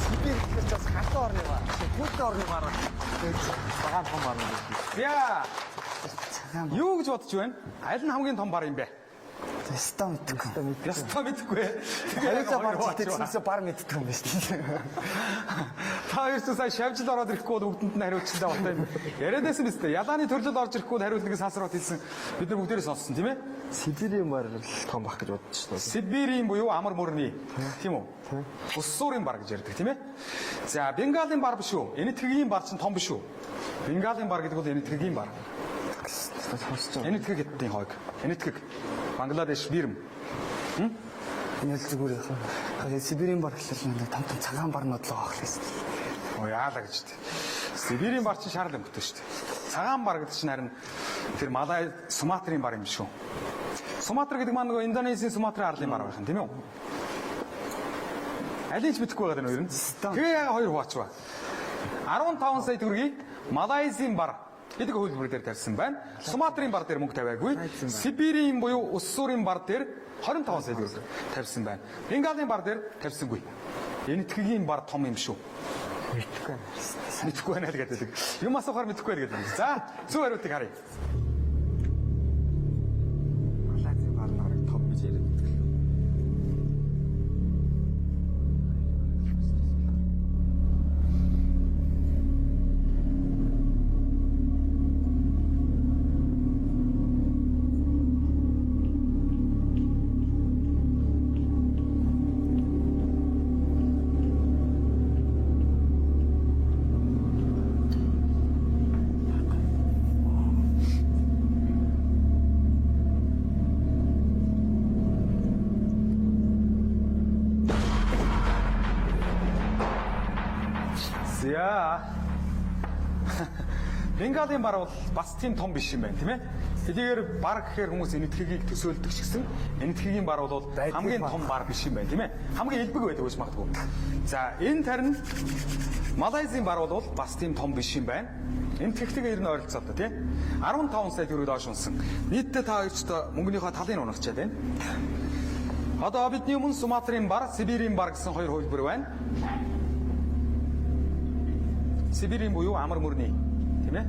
Сибирь гэж бас хатан орны бар. Бүгд орны бар. Цагаан том бар. За. Юу гэж бодож байна? Аль нь хамгийн том бар юм бэ? Ястаа мэдгүй. Ястаа мэдгүй. Хариуцаа бар гэдэгсээ бар мэддэг юм байна шүү дээ. Та хоёрсоо сая шавжил ороод ирэхгүй бүгдэнд нь хариулчихсан байна юм. Яриадсэн биз дээ. Ялааны төрлөд орж ирэхгүй хариултыг сансраад хэлсэн. Бид нар бүгдээрээ сонссон тийм ээ? Сибирийн бар л том бах гэж бодож байна. Сибирийн буюу амар мөрний. Тийм үү? Ус суурин бар гэж ярьдаг тийм ээ? За, Бенгалийн бар биш үү? Энэ тгийн бар чинь том биш үү? Бенгалийн бар гэдэг бол энэ тгийн бар. Энэ тгэг гэдгийн хойг. Энэ тгэг. Бангладеш бирм. Энэ л зүгээр яхаа. Сибирийн бар гэхэл нэг том цагаан барнууд л байгаа хэлсэн. Оо яалаа гэж дээ. Сибирийн бар чинь шаарл өнгөтэй шүү дээ. Цагаан бар гэдэг чинь харин тэр Малай Суматрын бар юм шүү. Суматра гэдэг маань нөгөө Индонезийн Суматрын арлын бар байх юм тийм үү? Алийг ч мэдэхгүй байгаа нэр нь. Тэгээ яга хоёр хувач ба. 15 сая төгрөгийг Малайзийн бар гэдэг хөлбөр дээр тавьсан байна. Суматрын бар дээр мөнгө тавиагүй. Сибирийн буюу ус суурин бар дээр 25 сая төгрөг тавьсан байна. Бенгалийн бар дээр тавьсангүй. Энэ тггийн бар том юм шүү. Мэдхгүй. Мэдхгүй байна л гэдэг. Юм асуухаар мэдхгүй л гэдэг. За, зөв хариултыг харъя. Малайзийн бар нарыг том гэж яриад байдаг. За. Бенгалийн бар бол бас тийм том биш юм байна, тийм ээ. Хэдийгээр бар гэхээр хүмүүс энэтхэгийг төсөөлдөг ч гэсэн энэтхэгийн бар бол хамгийн том бар биш юм байна, тийм ээ. Хамгийн элбэг байдаг гэж магадгүй. За, энэ тарин Малайзийн бар бол бас тийм том биш юм байна. Энэтхэгтэйгээ ер нь ойролцоо та тийм. 15 сая төгрөг доош унсан. Нийтдээ та хоёрт мөнгөнийхөө талыг унагчаад байна. Одоо бидний өмнө Суматрын бар, Сибирийн бар гэсэн хоёр хувилбар байна. Сибирийн буюу амар мөрний, тийм ээ?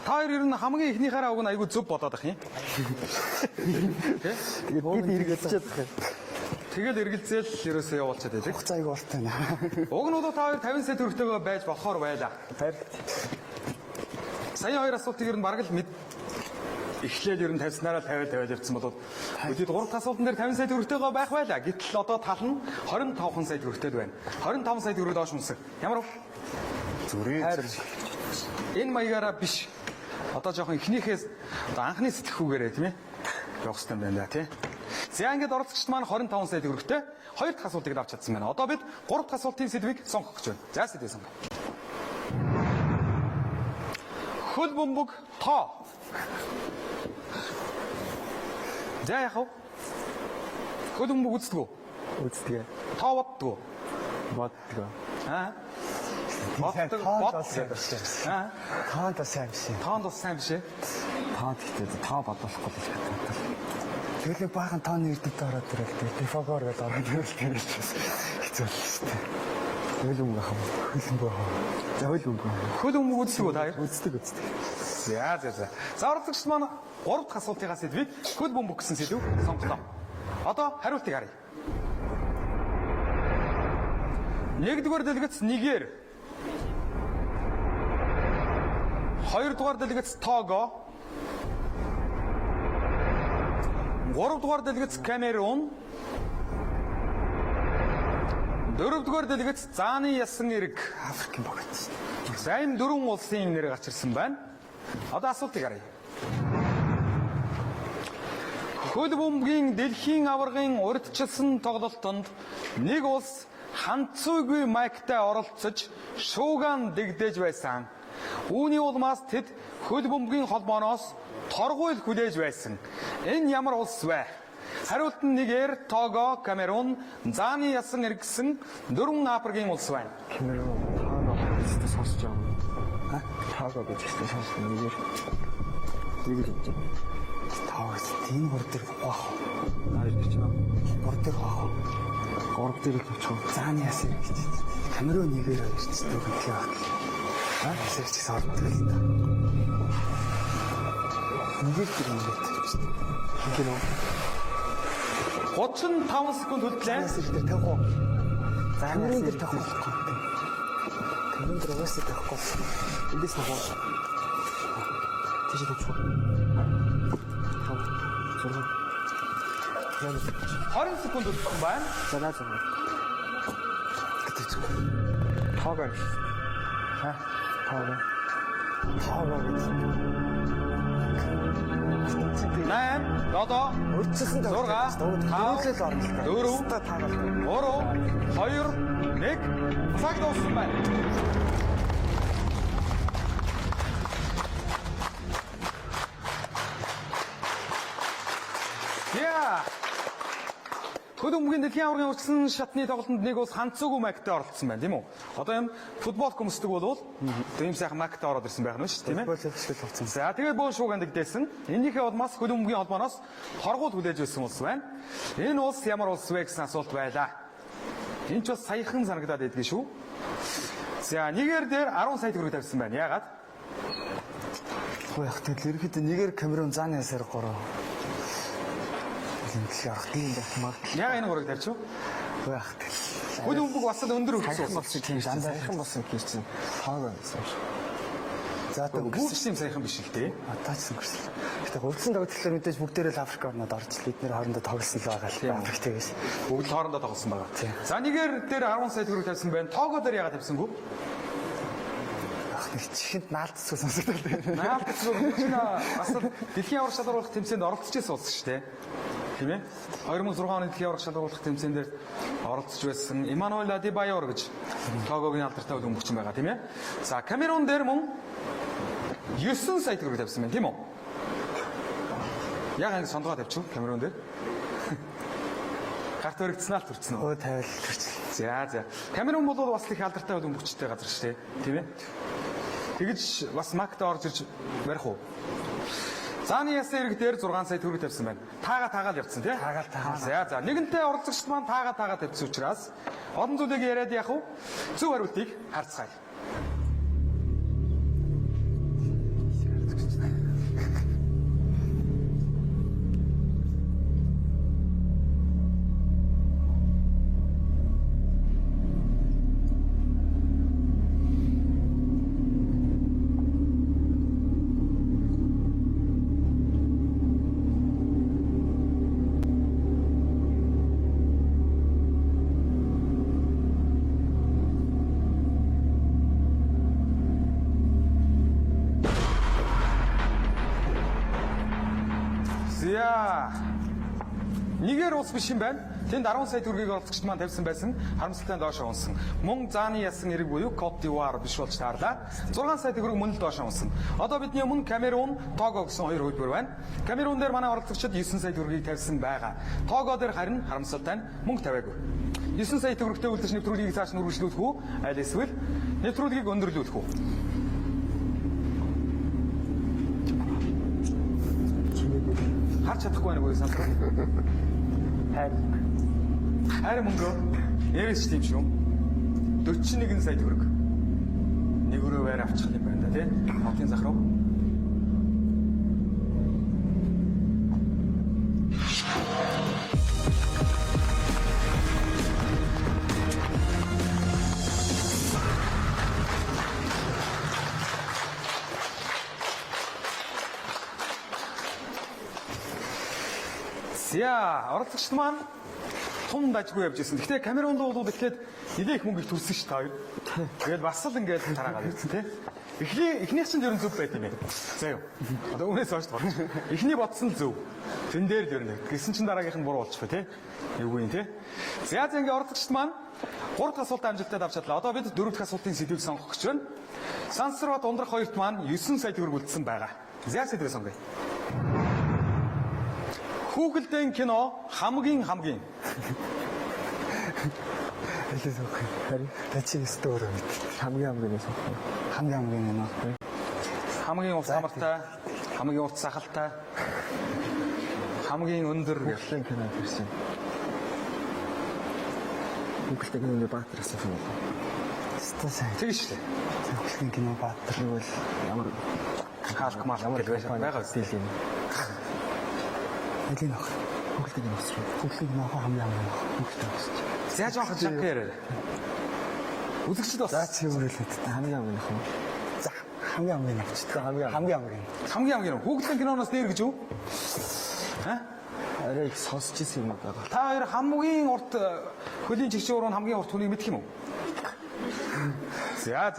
Та хоёр ер нь хамгийн ихнийхаараа уг нь айгүй зөв бодоод ах юм. Тэгээд бид эргэлзчихэд байх юм. Тэгэл эргэлзээл ерөөсөө явуулчихад байдаг. Хугацаа айгүй уртаа нэ. Уг нь бол та хоёр 50 сая төгрөгтэйгээ байж болохоор байлаа. Сая хоёр асуултыг ер нь бараг л мэд эхлээд ер нь тавьснараа 50 явсан болоод өдөрт 3 асуултан дээр 50 сая төгрөгтэйгээ байх байлаа. Гэтэл одоо тал нь 25 сая төгрөгтэй байна. 25 сая төгрөг доош унсаг. Ямар вэ? Зүрээ. Энэ маягаараа биш. Одоо жоохон эхнийхээс одоо анхны сэтгэхүүгээрээ тийм ээ явах хэрэгтэй юм байна да тий. За ингээд оролцогчд маань 25 сая төгрөгтэй хоёр дахь асуултыг авч чадсан байна. Одоо бид гурав дахь асуултын сэдвийг сонгох гэж байна. За сэдвээ сонгоо. Хөл бөмбөг тоо. За яах вэ? Хөл бөмбөг үздэг үү? Үздэг. Тоо боддог уу? Боддог. Аа? Боддог. Аа? Таанд бас сайн биш. Тоонд бас сайн биш ээ. Таанд ихтэй таа бодохгүй л гэдэг. Тэгэл нэг баахан тооны ирдэд ороод ирэл тэгээ дефогоор гэж ороод ирэл тэгэж хэцүү л шүү дээ. Хөлбөмбөг хам. Хөлбөмбөг. За хөлбөмбөг. Хөл бөмбөг үздэг үү та хоёр? Үздэг. За. За оролцогчд маань 3 дахь асуултынхаа сэдвийг хөл бөмбөг гэсэн сэдв сонголоо. Одоо хариултыг харъя. 1-р дэлгэц Нигер. 2-р дэлгэц Того. 3-р дэлгэц Камерун. 4-р дэлгэц Зааны ясан эрэг. Африкийн богд. За энэ 4 улсын нэр гарч ирсэн байна. Одоо асуултыг харъя. Хөл бөмбөгийн дэлхийн аваргын урьдчилсан тоглолтод нэг улс ханцуугүй майктай оролцож шуугаан дэгдэж байсан. Үүний улмаас тэд хөл бөмбөгийн холбооноос торгуйл хүлээж байсан. Энэ ямар улс вэ? Хариулт нь Нигер, Того, Камерун, Зааны ясан эрэг гэсэн 4 Африкийн улс байна. Камерун таага гэж сонсож байгаа. Таага гэж сонсож Нигер. Нигер гэж. Таа тийм гур дээр гоох. Хоёр гэж байна. Гур дээр гоох. Гурав дээр л очих. Зааны ясэр гэж. Камерун нэгээр ирчихсэн гэх юм. Ясэр чи сордог л да. Нэгээр тэр юм гээд. Хин үү? 35 секунд хүлдлээ. Ясэр дээр тавих. Зааны дээр тавих болохгүй. Камерун дээр уусаа тавихгүй. Эндээс нэг. Тийш тавих. 20 секунд үлдсэн байна. За наа зураг. Таага юм. Таага. Таага гэж. 8, 7, Урьдчилсан 6, 4-өлөл орно л да. 4, 3, 2, 1 цаг дууссан байна. Хөдөлмөрийн дэлхийн аваргын өргөсөн шатны тоглолтод нэг улс ганцаагүй Мактай оролцсон байна, тийм үү? Одоо юм футбол хүмүүсдэг бол тийм сайхан Мактай ороод ирсэн байх нь шүү, тийм ээ? Футбол хэвшил болсон. За тэгээд бөөн шууганд дэгдээсэн. Энийхээ улмаас хөдөлмөрийн холбооноос торгуул хүлээж байсан улс байна. Энэ улс ямар улс вэ гэсэн асуулт байлаа. Энд ч бас саяхан санагдаад байдгийн шүү. За нэгээр дээр 10 сая төгрөг тавьсан байна. Яагаад? Хөө яг тэгэл ерөөхдөө нэгээр Камерун зааны ясаар 3. Дэлхийн арга тийм байна. Яагаад энэ гурыг тавьчих вэ? Хөө яг тэгэл. Хөдөлмөрг бас л өндөр Саяхан өгсөн. болсон тийм саяхан болсон гэсэн тоог байсан. За одоо Бүгд тийм саяхан биш л дээ. атаачсан гэсэн. Гэтэ хурдсан тогтолцоо мэдээж бүгдээрээ л Африк орнод орж л эдгээр хоорондоо тоглосон л байгаа л Африктээс. Бүгд хоорондоо тоглосон байгаа. За нэгээр дээр 10 сая төгрөг тавьсан байна. Тоогоо дээр яагаад тавьсангүй? Ах нэг чихэнд наалдсан сонсогдол байна. Наалдсан бас л дэлхийн аварга шалгаруулах тэмцээнд оролцож байсан улс шүү дээ. Тийм ээ? 2006 оны дэлхийн аварга шалгаруулах тэмцээн дээр оролцож байсан Эммануэль Адебайор гэж тоогоогийн алдартай хөдөлмөрчин байгаа, тийм ээ? За Камерун дээр мөн 9 сая төгрөг тавьсан байна, тийм үү? Яг ингэ сондгоо тавьчих Камерун дээр. Гарт өргөцснөө л төрцөн үү? Өө тавил төрчих. За. Камерун бол бас их алдартай хөдөлмөрчтэй газар шүү дээ, тийм ээ? Тэгэж бас Макта орж ирж барих уу? Зааны ясны ирэг дээр 6 сая төгрөг тавьсан байна. Таагаал явцсан тий? Таагаал. За. Нэгэнтээ оролцогчд маань таагаа тавьсан учраас олон зүйлийг яриад яах вэ? Зөв хариултыг харцгаая. За. Нэгээр улс биш юм байна. Тэнд 10 сая төгрөгийг оролцогчд маань тавьсан байсан. Харамсалтай доош унсан. Мөн зааны ясан эрэг буюу Кот д'Ивуар биш болж таарлаа. 6 сая төгрөг мөн л доош унсан. Одоо бидний өмнө Камерун, Того гэсэн хоёр хөлбөр байна. Камерун дээр манай оролцогчид 9 сая төгрөгийг тавьсан байгаа. Того дээр харин харамсалтай нь мөнгө тавиагүй. 9 сая төгрөгтэй үлдэж нэвтрүүлгийг цааш нь үргэлжлүүлэх үү? Аль эсвэл нэвтрүүлгийг өндөрлүүлэх үү? Харж чадахгүй байна уу санаа? Хайр мөнгө нэрэж тийм шүү. 41 сая төгрөг. Нэг өрөө байр авчих юм байна да тий. Хотын зах руу. За, оролцогчд маань тун дажгүй явж ирсэн. Гэхдээ Камерунд бол ихэд нэлээх мөнгө их төрсөн шүү дээ. Тэгээд бас л ингээд тараагаад ирсэн тий. Эхнийх чинь ер нь зөв байт юм байна. За юу. Одоо үнээс хойш тоо. Эхний бодсон л зөв. Тэн дээр л ер нь. Гэсэн чинь дараагийнх нь буруу болчихгүй тий. Эвгүй юм тий. За ингээд оролцогчд маань 3 дахь асуултаа амжилттай давж чадлаа. Одоо бид 4 дахь асуултын сэдвийг сонгох гэж байна. Сансарбат ундрах хоёрт маань 9 сая төгрөг үлдсэн байгаа. За сэдвээ сонгоё. Хүүхэлдэйн кино хамгийн Хэлээс өгөх. Харин тачиг стоор мэд. хамгийн нэ. хамгийн урт амартай, хамгийн урт сахалтай, хамгийн өндөр Хүүхлийн кино гэсэн. Хүүхэлтэй киноны баатараас юм уу? Стасаа. тэгж шүү дээ. Хүүхлийн кино баатар. Тэгвэл ямар Хаалт мал гэж байгаа стил юм. Элийн ах. Хүүхэлтэй кино шүү. Хүүхлийн кино хамгийн Хүүхэлтэй бас. За жоох чанкэр. Үзэгчд бас За чи өөрөлдөд. хамгийн нэ. За хамгийн авчдаг. Хамгийн. Хүүхдэйн киноноос дээр гэж юу? Арай их сонсч ирсэн юм байгаа. Та хоёр хамгийн урт хөлийн чигчүүр нь хамгийн урт хүнийг мэдэх юм уу? За.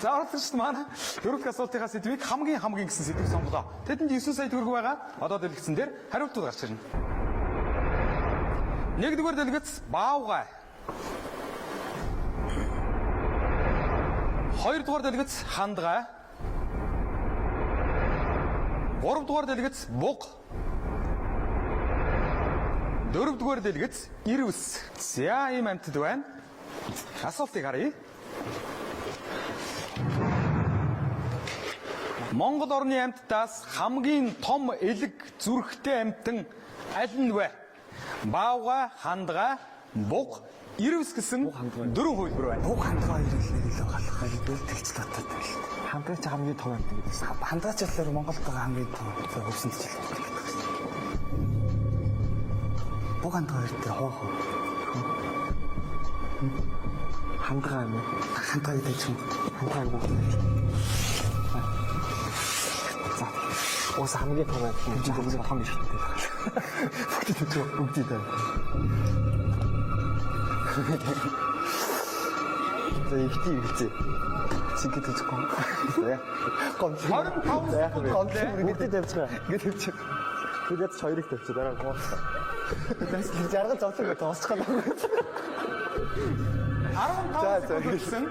За оролцогчд маань дөрөв асуултынхаа сэдвийг хамгийн гэсэн сэдвийг сонголоо. Тэдэнд 9 сая төгрөг байгаа. Одоо дэлгэцэн дээр хариултууд гарч ирнэ. Нэгдүгээр дэлгэц Баавгай. Хоёрдугаар дэлгэц Хандгай. Гуравдугаар дэлгэц Буг. Дөрөвдүгээр дэлгэц 99. За ийм амьтад байна. Асуултыг харъя. Монгол орны амьтдаас хамгийн том элэг зүрхтэй амьтан аль нь вэ? Баавга, хандга, буг, ирвэс гэсэн дөрвөн хувилбар байна. Буг хандгаа хоёр илүү галах байл тэгч татаад байл. Хандгаач хамгийн том юм гэсэн. Хандгаач болохоор Монголд байгаа хамгийн том хөвсөн жил. Буг хандгаа хоёр дээр хоо. Хандгаа юм. Хандгаа гэдэг чинь Хандгаа буг. За. Ус хамгийн том юм. Чи бүгд том биш үү? бүгд дээ. За ихтэй. Чигэд үзэхгүй. За. Гомч. 25 Бүгд тавьчихаа. Ингээд тавьчих. Тэгээд хоёрыг тавьчих. Дараа гоолоо. Тэс жаргал зовлог тоосчих юм. 15 гэсэн.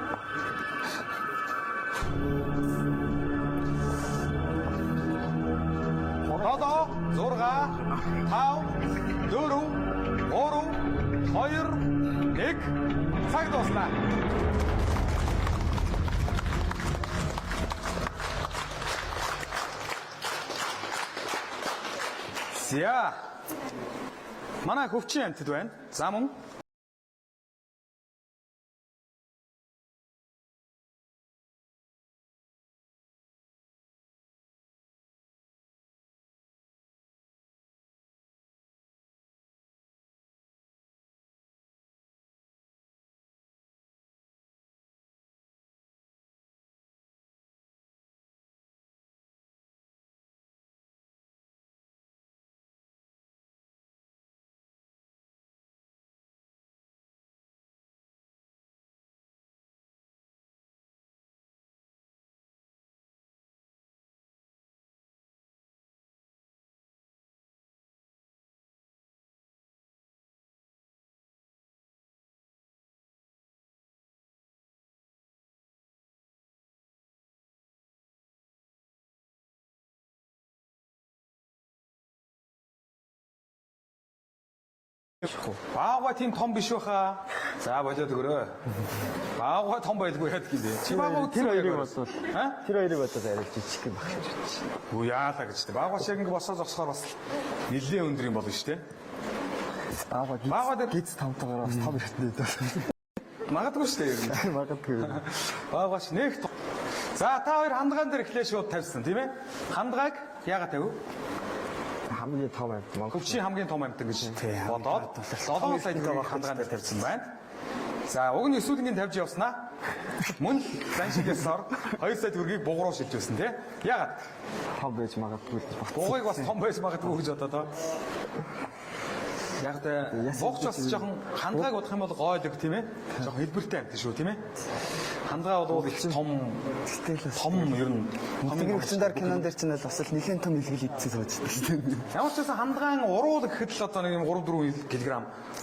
Хоноо 6 5 4 3 2 1 цаг дуслаа. За. Манай хөвчин амьтад байна. За мөн баавга тийм том биш байхаа. За болоод өгөрөө. Баавга том байлгүй яадаг юм бэ? Чи баавга Тэр хоёрыг бодвол. Аа? Тэр хоёрыг бодвол арай жижиг юм баг гэж бодчих. Үу яалаа гэж дээ. Баавга шиг ингэ босоо зогсохоор бас нэлээд өндөр юм болно шүү дээ. Баавга дээр Гиз тавтагаар бас том ихтэй дээ. магадгүй шүү дээ ер нь. Магадгүй. Баавгаач нэг том. За та хоёр хандгаан дээр эхлээ шууд тавьсан тийм ээ? Хандгааг яагаад тавив? Хамгийн том юм. Монгол Хөвчийн хамгийн том амьтан гэж бодоод 7 сая төгрөгийг хандгаан дээр тавьсан байна. За уг нь эсвэлгийн тавьж явснаа. Мөн зан шигээс ор 2 сая төгрөгийг буг руу шилжүүлсэн тийм. Яагаад? том байж магадгүй л баг. Бугыг бас том байж магадгүй гэж бодоод. Яг тэ бугч бас жоохон хандгааг бодох юм бол гойлог тийм ээ. Жоохон хэлбэртэй амьтан шүү тийм ээ. Хандгаа бол их том ер нь Тэгэр хүчээр кинон дээр чинь бас л нэхэн том илгэл идсэн сууж байгаа шүү дээ. ямар ч байсан хандгаан уруул гэхэд л одоо нэг юм 3-4 кг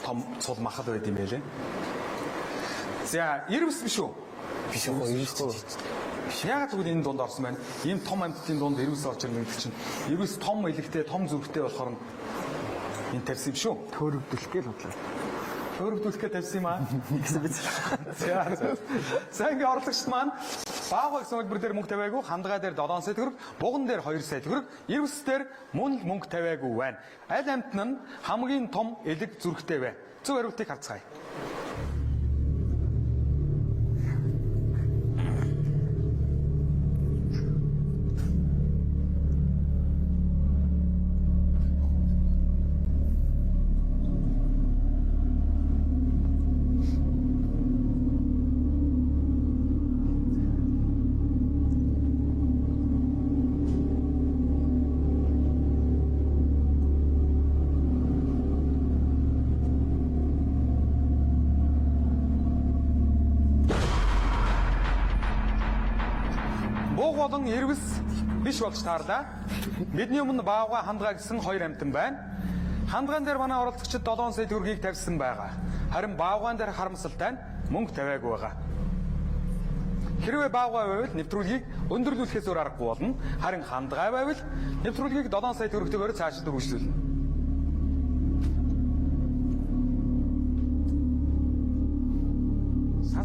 том цул махал байд юм байлээ. За, ирвэс биш үү? Биш үү? Яагаад тэгвэл энэ дунд орсон байна? Ийм том амьтдын дунд ирвэс орж ирнэ гэдэг чинь ирвэс том илэгтэй, том зүрхтэй болохоор энэ тавьсан юм шүү. Төөрөгдөлөх гээл бодлоо. Өөрөвдүүлэхээ тавьсан юм аа. За ингээ орлогчд маань баавга гэсэн хэлбэр дээр мөнгө тавиагүй, хандгаа дээр 7 сая төгрөг, буган дээр 2 сая төгрөг, ирвэс дээр мөн мөнгө тавиагүй байна. Аль амьтан нь хамгийн том элэг зүрхтэй вэ? Зөв хариултыг харцгаая. Буг болон ирвэс биш болж таарлаа. Бидний өмнө баавга, хандгаа гэсэн хоёр амьтан байна. Хандгаан дээр манай оролцогчид 7 сая төгрөгийг тавьсан байгаа. Харин баавгаан дээр харамсалтай нь мөнгө тавиагүй байгаа. Хэрвээ баавгаа байвал нэвтрүүлгийг өндөрлүүлэхээс өөр аргагүй болно. Харин хандгаа байвал нэвтрүүлгийг 7 сая төгрөгтэйгээр цаашид үргэлжлүүлнэ.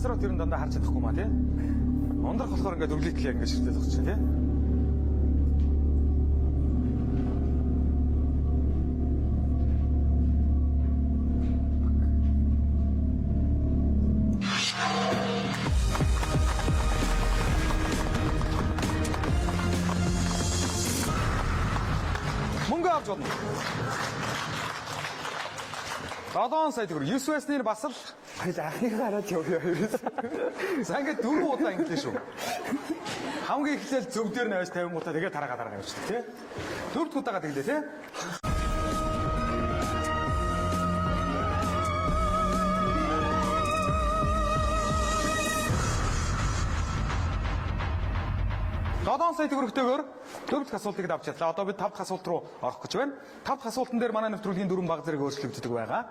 Хоцроо тэр нь дандаа харж чадахгүй маа тий. Ундрах болохоор ингээд өглөглөө ингээд ширтэл өгч чинь тий. Мөнгө авч болно. 7 сая төгрөг 9 байсныг бас л Анхны гараад явъя хоёроос. за ингээд 4 удаа ингэлээ шүү. Хамгийн эхлээл зөв дээр нь авч 50 гутаа тэгээ дараагаа явчихдаг тий. 4 удаага тэглээ тий. Додон сая төгрөгтэйгээр 4 дахь асуултыг давж чадлаа. Одоо бид 5 дахь асуулт руу орох гэж байна. 5 дахь асуултан дээр манай нэвтрүүлгийн дөрвөн баг зэрэг өөрчлөгддөг байгаа.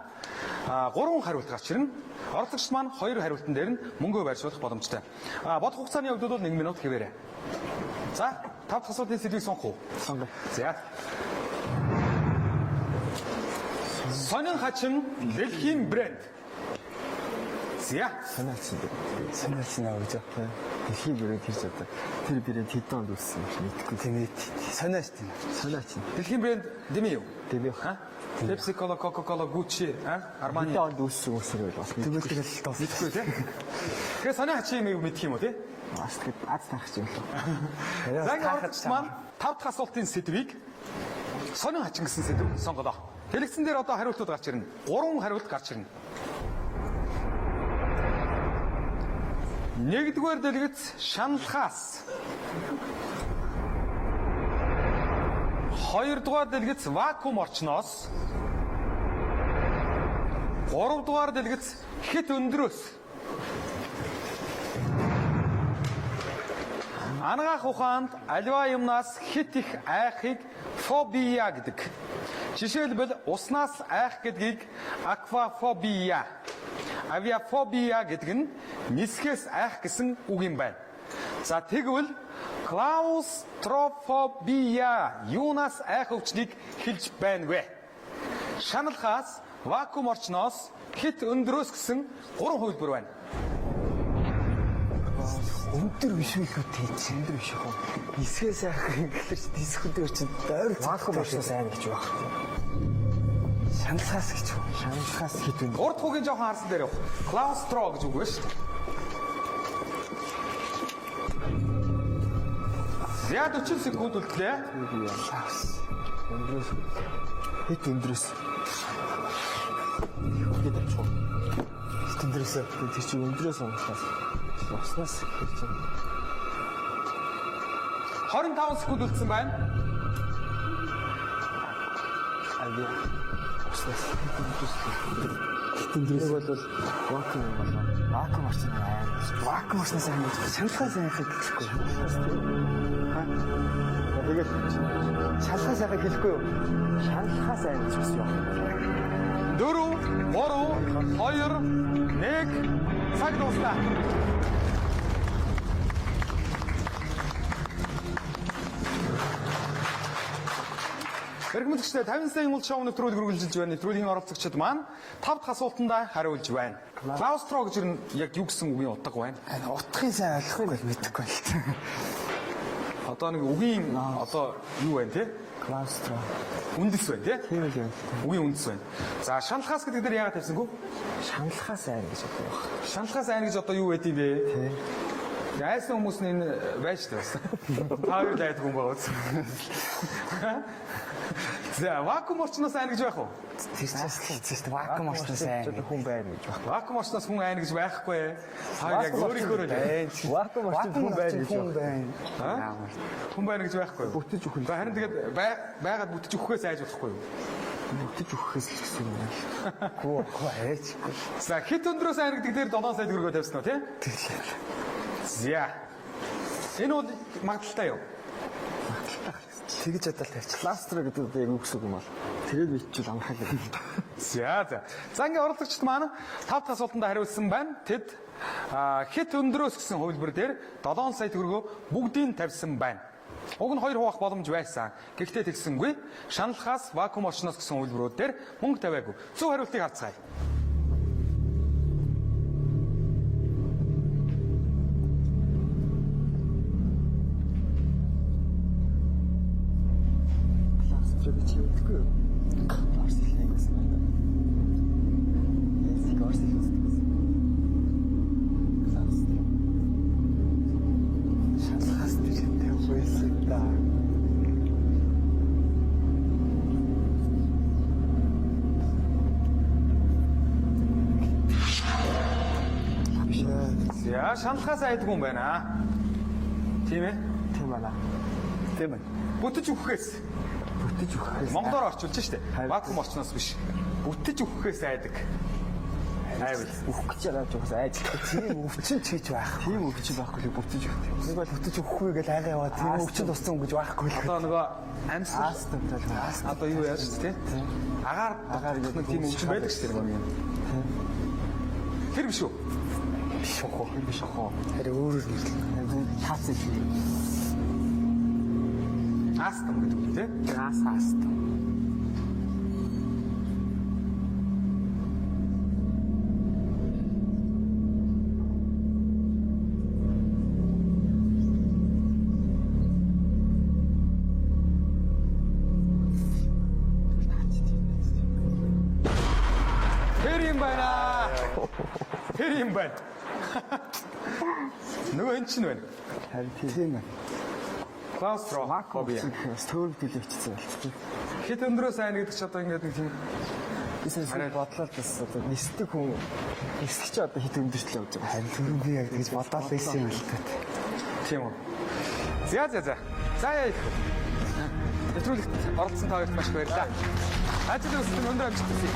3 хариулт гарч ирнэ. Оролцогчд маань 2 хариултан дээр нь мөнгөө байршуулах боломжтой. Бодох хугацааны явдлууд бол 1 минут хэвээрээ. За, 5 дахь асуултын сэдвийг сонгох уу? Сонгоо. За. Сонин хачин дэлхийн брэнд. За. Санаачна гэж байна. Дэлхийн брэнд хийж одоо тэр брэнд хэдэн онд үүссэн юм мэдэхгүй. Тэгээд санаач тийм. Санаачна. Дэлхийн брэнд дэмий юу? Дэмий Ха? Pepsi Cola, Coca-Cola, Gucci, Armani. Хэдэн онд үүссэн үсрэл бас Тэгвэл тэгэл тос. Мэдгүй тий. Тэгэхээр санаа хачин юм мэдх юм уу тий? бас тэгэд аз тахч юм лөө. За ингээд оролцогч маань 5 дахь асуултын сэдвийг сонин хачин гэсэн сэдв сонголоо. Дэлгэцэн дээр одоо хариултууд гарч ирнэ. 3 хариулт гарч ирнэ. Нэгдүгээр дэлгэц шаналхаас. Хоёрдугаар дэлгэц вакуум орчноос. Гуравдугаар дэлгэц хит өндрөөс. Анагаах ухаанд аливаа юмнаас хит их айхыг фобия гэдэг. Жишээлбэл уснаас айх гэдгийг аквафобия, авиафобия гэдэг нь нисгээс айх гэсэн үг юм байна. За тэгвэл клаустрофобия юунаас айх өвчнийг хэлж байна вэ? Шаналхаас, вакуум орчноос, хит өндрөөс гэсэн 3 хувилбар байна. Өндөр биш үү тий өндөр биш үү. Нисгээс айх гэхэлэр чи дисходор чи дойр вакуум орчноос айх гэж баг. Шаналхаас гэж үү. Шаналхаас хит өндөр. Урд хугийн жоохон харсан дээр явах. Клаустро гэж үг байна шүү дээ. За 40 секунд үлдлээ. Өндрөөс хит өндрөөс. Хит өндрөөс тэр чи өндрөөс унахаас уснаас хэлж байна. 25 секунд үлдсэн байна. Авиа уснаас хит өндрөөс бол вакуум юм байна. Вакуум орчин аа. Вакуум орчноос айх гэж шаналхаас айхыг гэхгүй. Тэгээд шалхаас айхыг хэлэхгүй юу? Шаналхаас айх гэж байна. 4, 3, 2, 1 цаг дуслаа. Эргэмлэгчтэй 50 сая уул шоу нэвтрүүлэг үргэлжилж байна. Нэвтрүүлгийн оролцогчид маань 5 дахь асуултандаа хариулж байна. Клаустро гэж нь яг юу гэсэн үгийн утга байна? Утгын сайн ойлгохгүй мэдэхгүй л. Одоо нэг үгийн одоо юу байна те? Клаустро. Үндэс байна те? Тийм л юм. Үгийн үндэс байна. За шаналхаас гэдэг дээр яагаад тавьсангүй? Шаналхаас айх гэж байна. Шаналхаас айна гэж одоо юу байдгийг бэ? Айсан хүмүүс нь энэ байж таас. Та хоёр дайдаг хүн байгаа үз. За вакуум орчноос айна гэж байх уу? Тэр чаас хэлчихсэн шүү дээ. Вакуум орчноос айх. Хүн байна гэж байна. Вакуум орчноос хүн айна гэж байхгүй. Хоёр яг өөрийнхөө л Вакуум орчин хүн байна гэж байна. хүн байна гэж байхгүй. Бүтэж өгөх. Харин тэгээд байгаад бүтэж өгөхөөс айж болохгүй юу? Бүтэж өгөхөөс л гэсэн юм байна. Гүү айж. За хит өндрөөс айна гэдэг дээр 7 сая төгрөгөө тавьсан уу тий? Тэглээ. За. Энэ бол магадaltaй юу? Тэгж ядал тавьчих. Кластер гэдэг яг юу гэсэн юм бол тэгээд бичвэл амархаг гэдэг. За. За ингээ оролцогчд маань 5 дахь асуултанд хариулсан байна. Тэд хит өндрөөс гэсэн хувилбар дээр 7 сая төгрөгөө бүгдийг тавьсан байна. Уг нь 2 хуваах боломж байсан. Гэхдээ тэгсэнгүй. Шаналхаас, вакуум орчноос гэсэн хувилбарууд дээр мөнгө тавиагүй. Зөв хариултыг харцгаая. 저기 지금 그 아르센al байсан байна. Эсиг Арсенал гэсэн. Класс. Шалхаас тийштэй хөөсөн да. За шаналхаас айдгүй юм байна. Тийм ээ. Тийм байна. Тийм байна. Бүтэж өгөхөөс. Бүтэж өгөхөөс. Монголоор орчуулж штэ. Вакуум орчноос биш. Бүтэж өгөхөөс айдаг. Айвал. Өөх гэж яаж угсаа айж. Тийм өвчин ч хийж байх. Тийм өвчин байхгүй л бүтэж өгөх. Нэг бол бүтэж өгөхгүй гэж айгаа яваа. Тийм өвчин туссан гэж байхгүй л. Одоо нөгөө амьсгал Астамтай. одоо юу яаж ч тийм. Агаар нэг тийм өвчин байдаг штэ нэг юм. Тэр биш үү? Биш уу. Биш уу. Харин өөрөөр нэрлэн. Хаац их. Астам гэдэг үг тийм. Астам. Тэр юм байна. Тэр юм байна. Нөгөө эн чинь байна. Харин тийм ээ. Клаустрофобия. Төвөг төлөвчсөн болчихсон. Хит өндрөө сайн гэдэг чи одоо ингээд нэг тийм Эсвэл бодлоо бас одоо нисдэг хүн нисэх чи одоо хит өндөрчлөө явж байгаа. Харин түрүү би яг тэгж бодоод байсан юм л та. тийм үү. За. За яа их. Нэвтрүүлэгт оролцсон та хоёрт маш их баярлалаа. Ажил өсөлтөнд өндөр амжилт хүсье.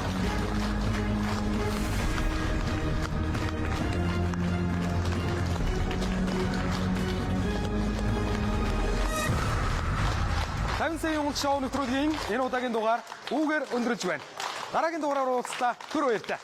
Тавин сая өнгөлт шоу нэвтрүүлгийн энэ удаагийн дугаар үүгээр өндөрлөж байна. Дараагийн дугаараар уулзлаа. Түр баярлалаа.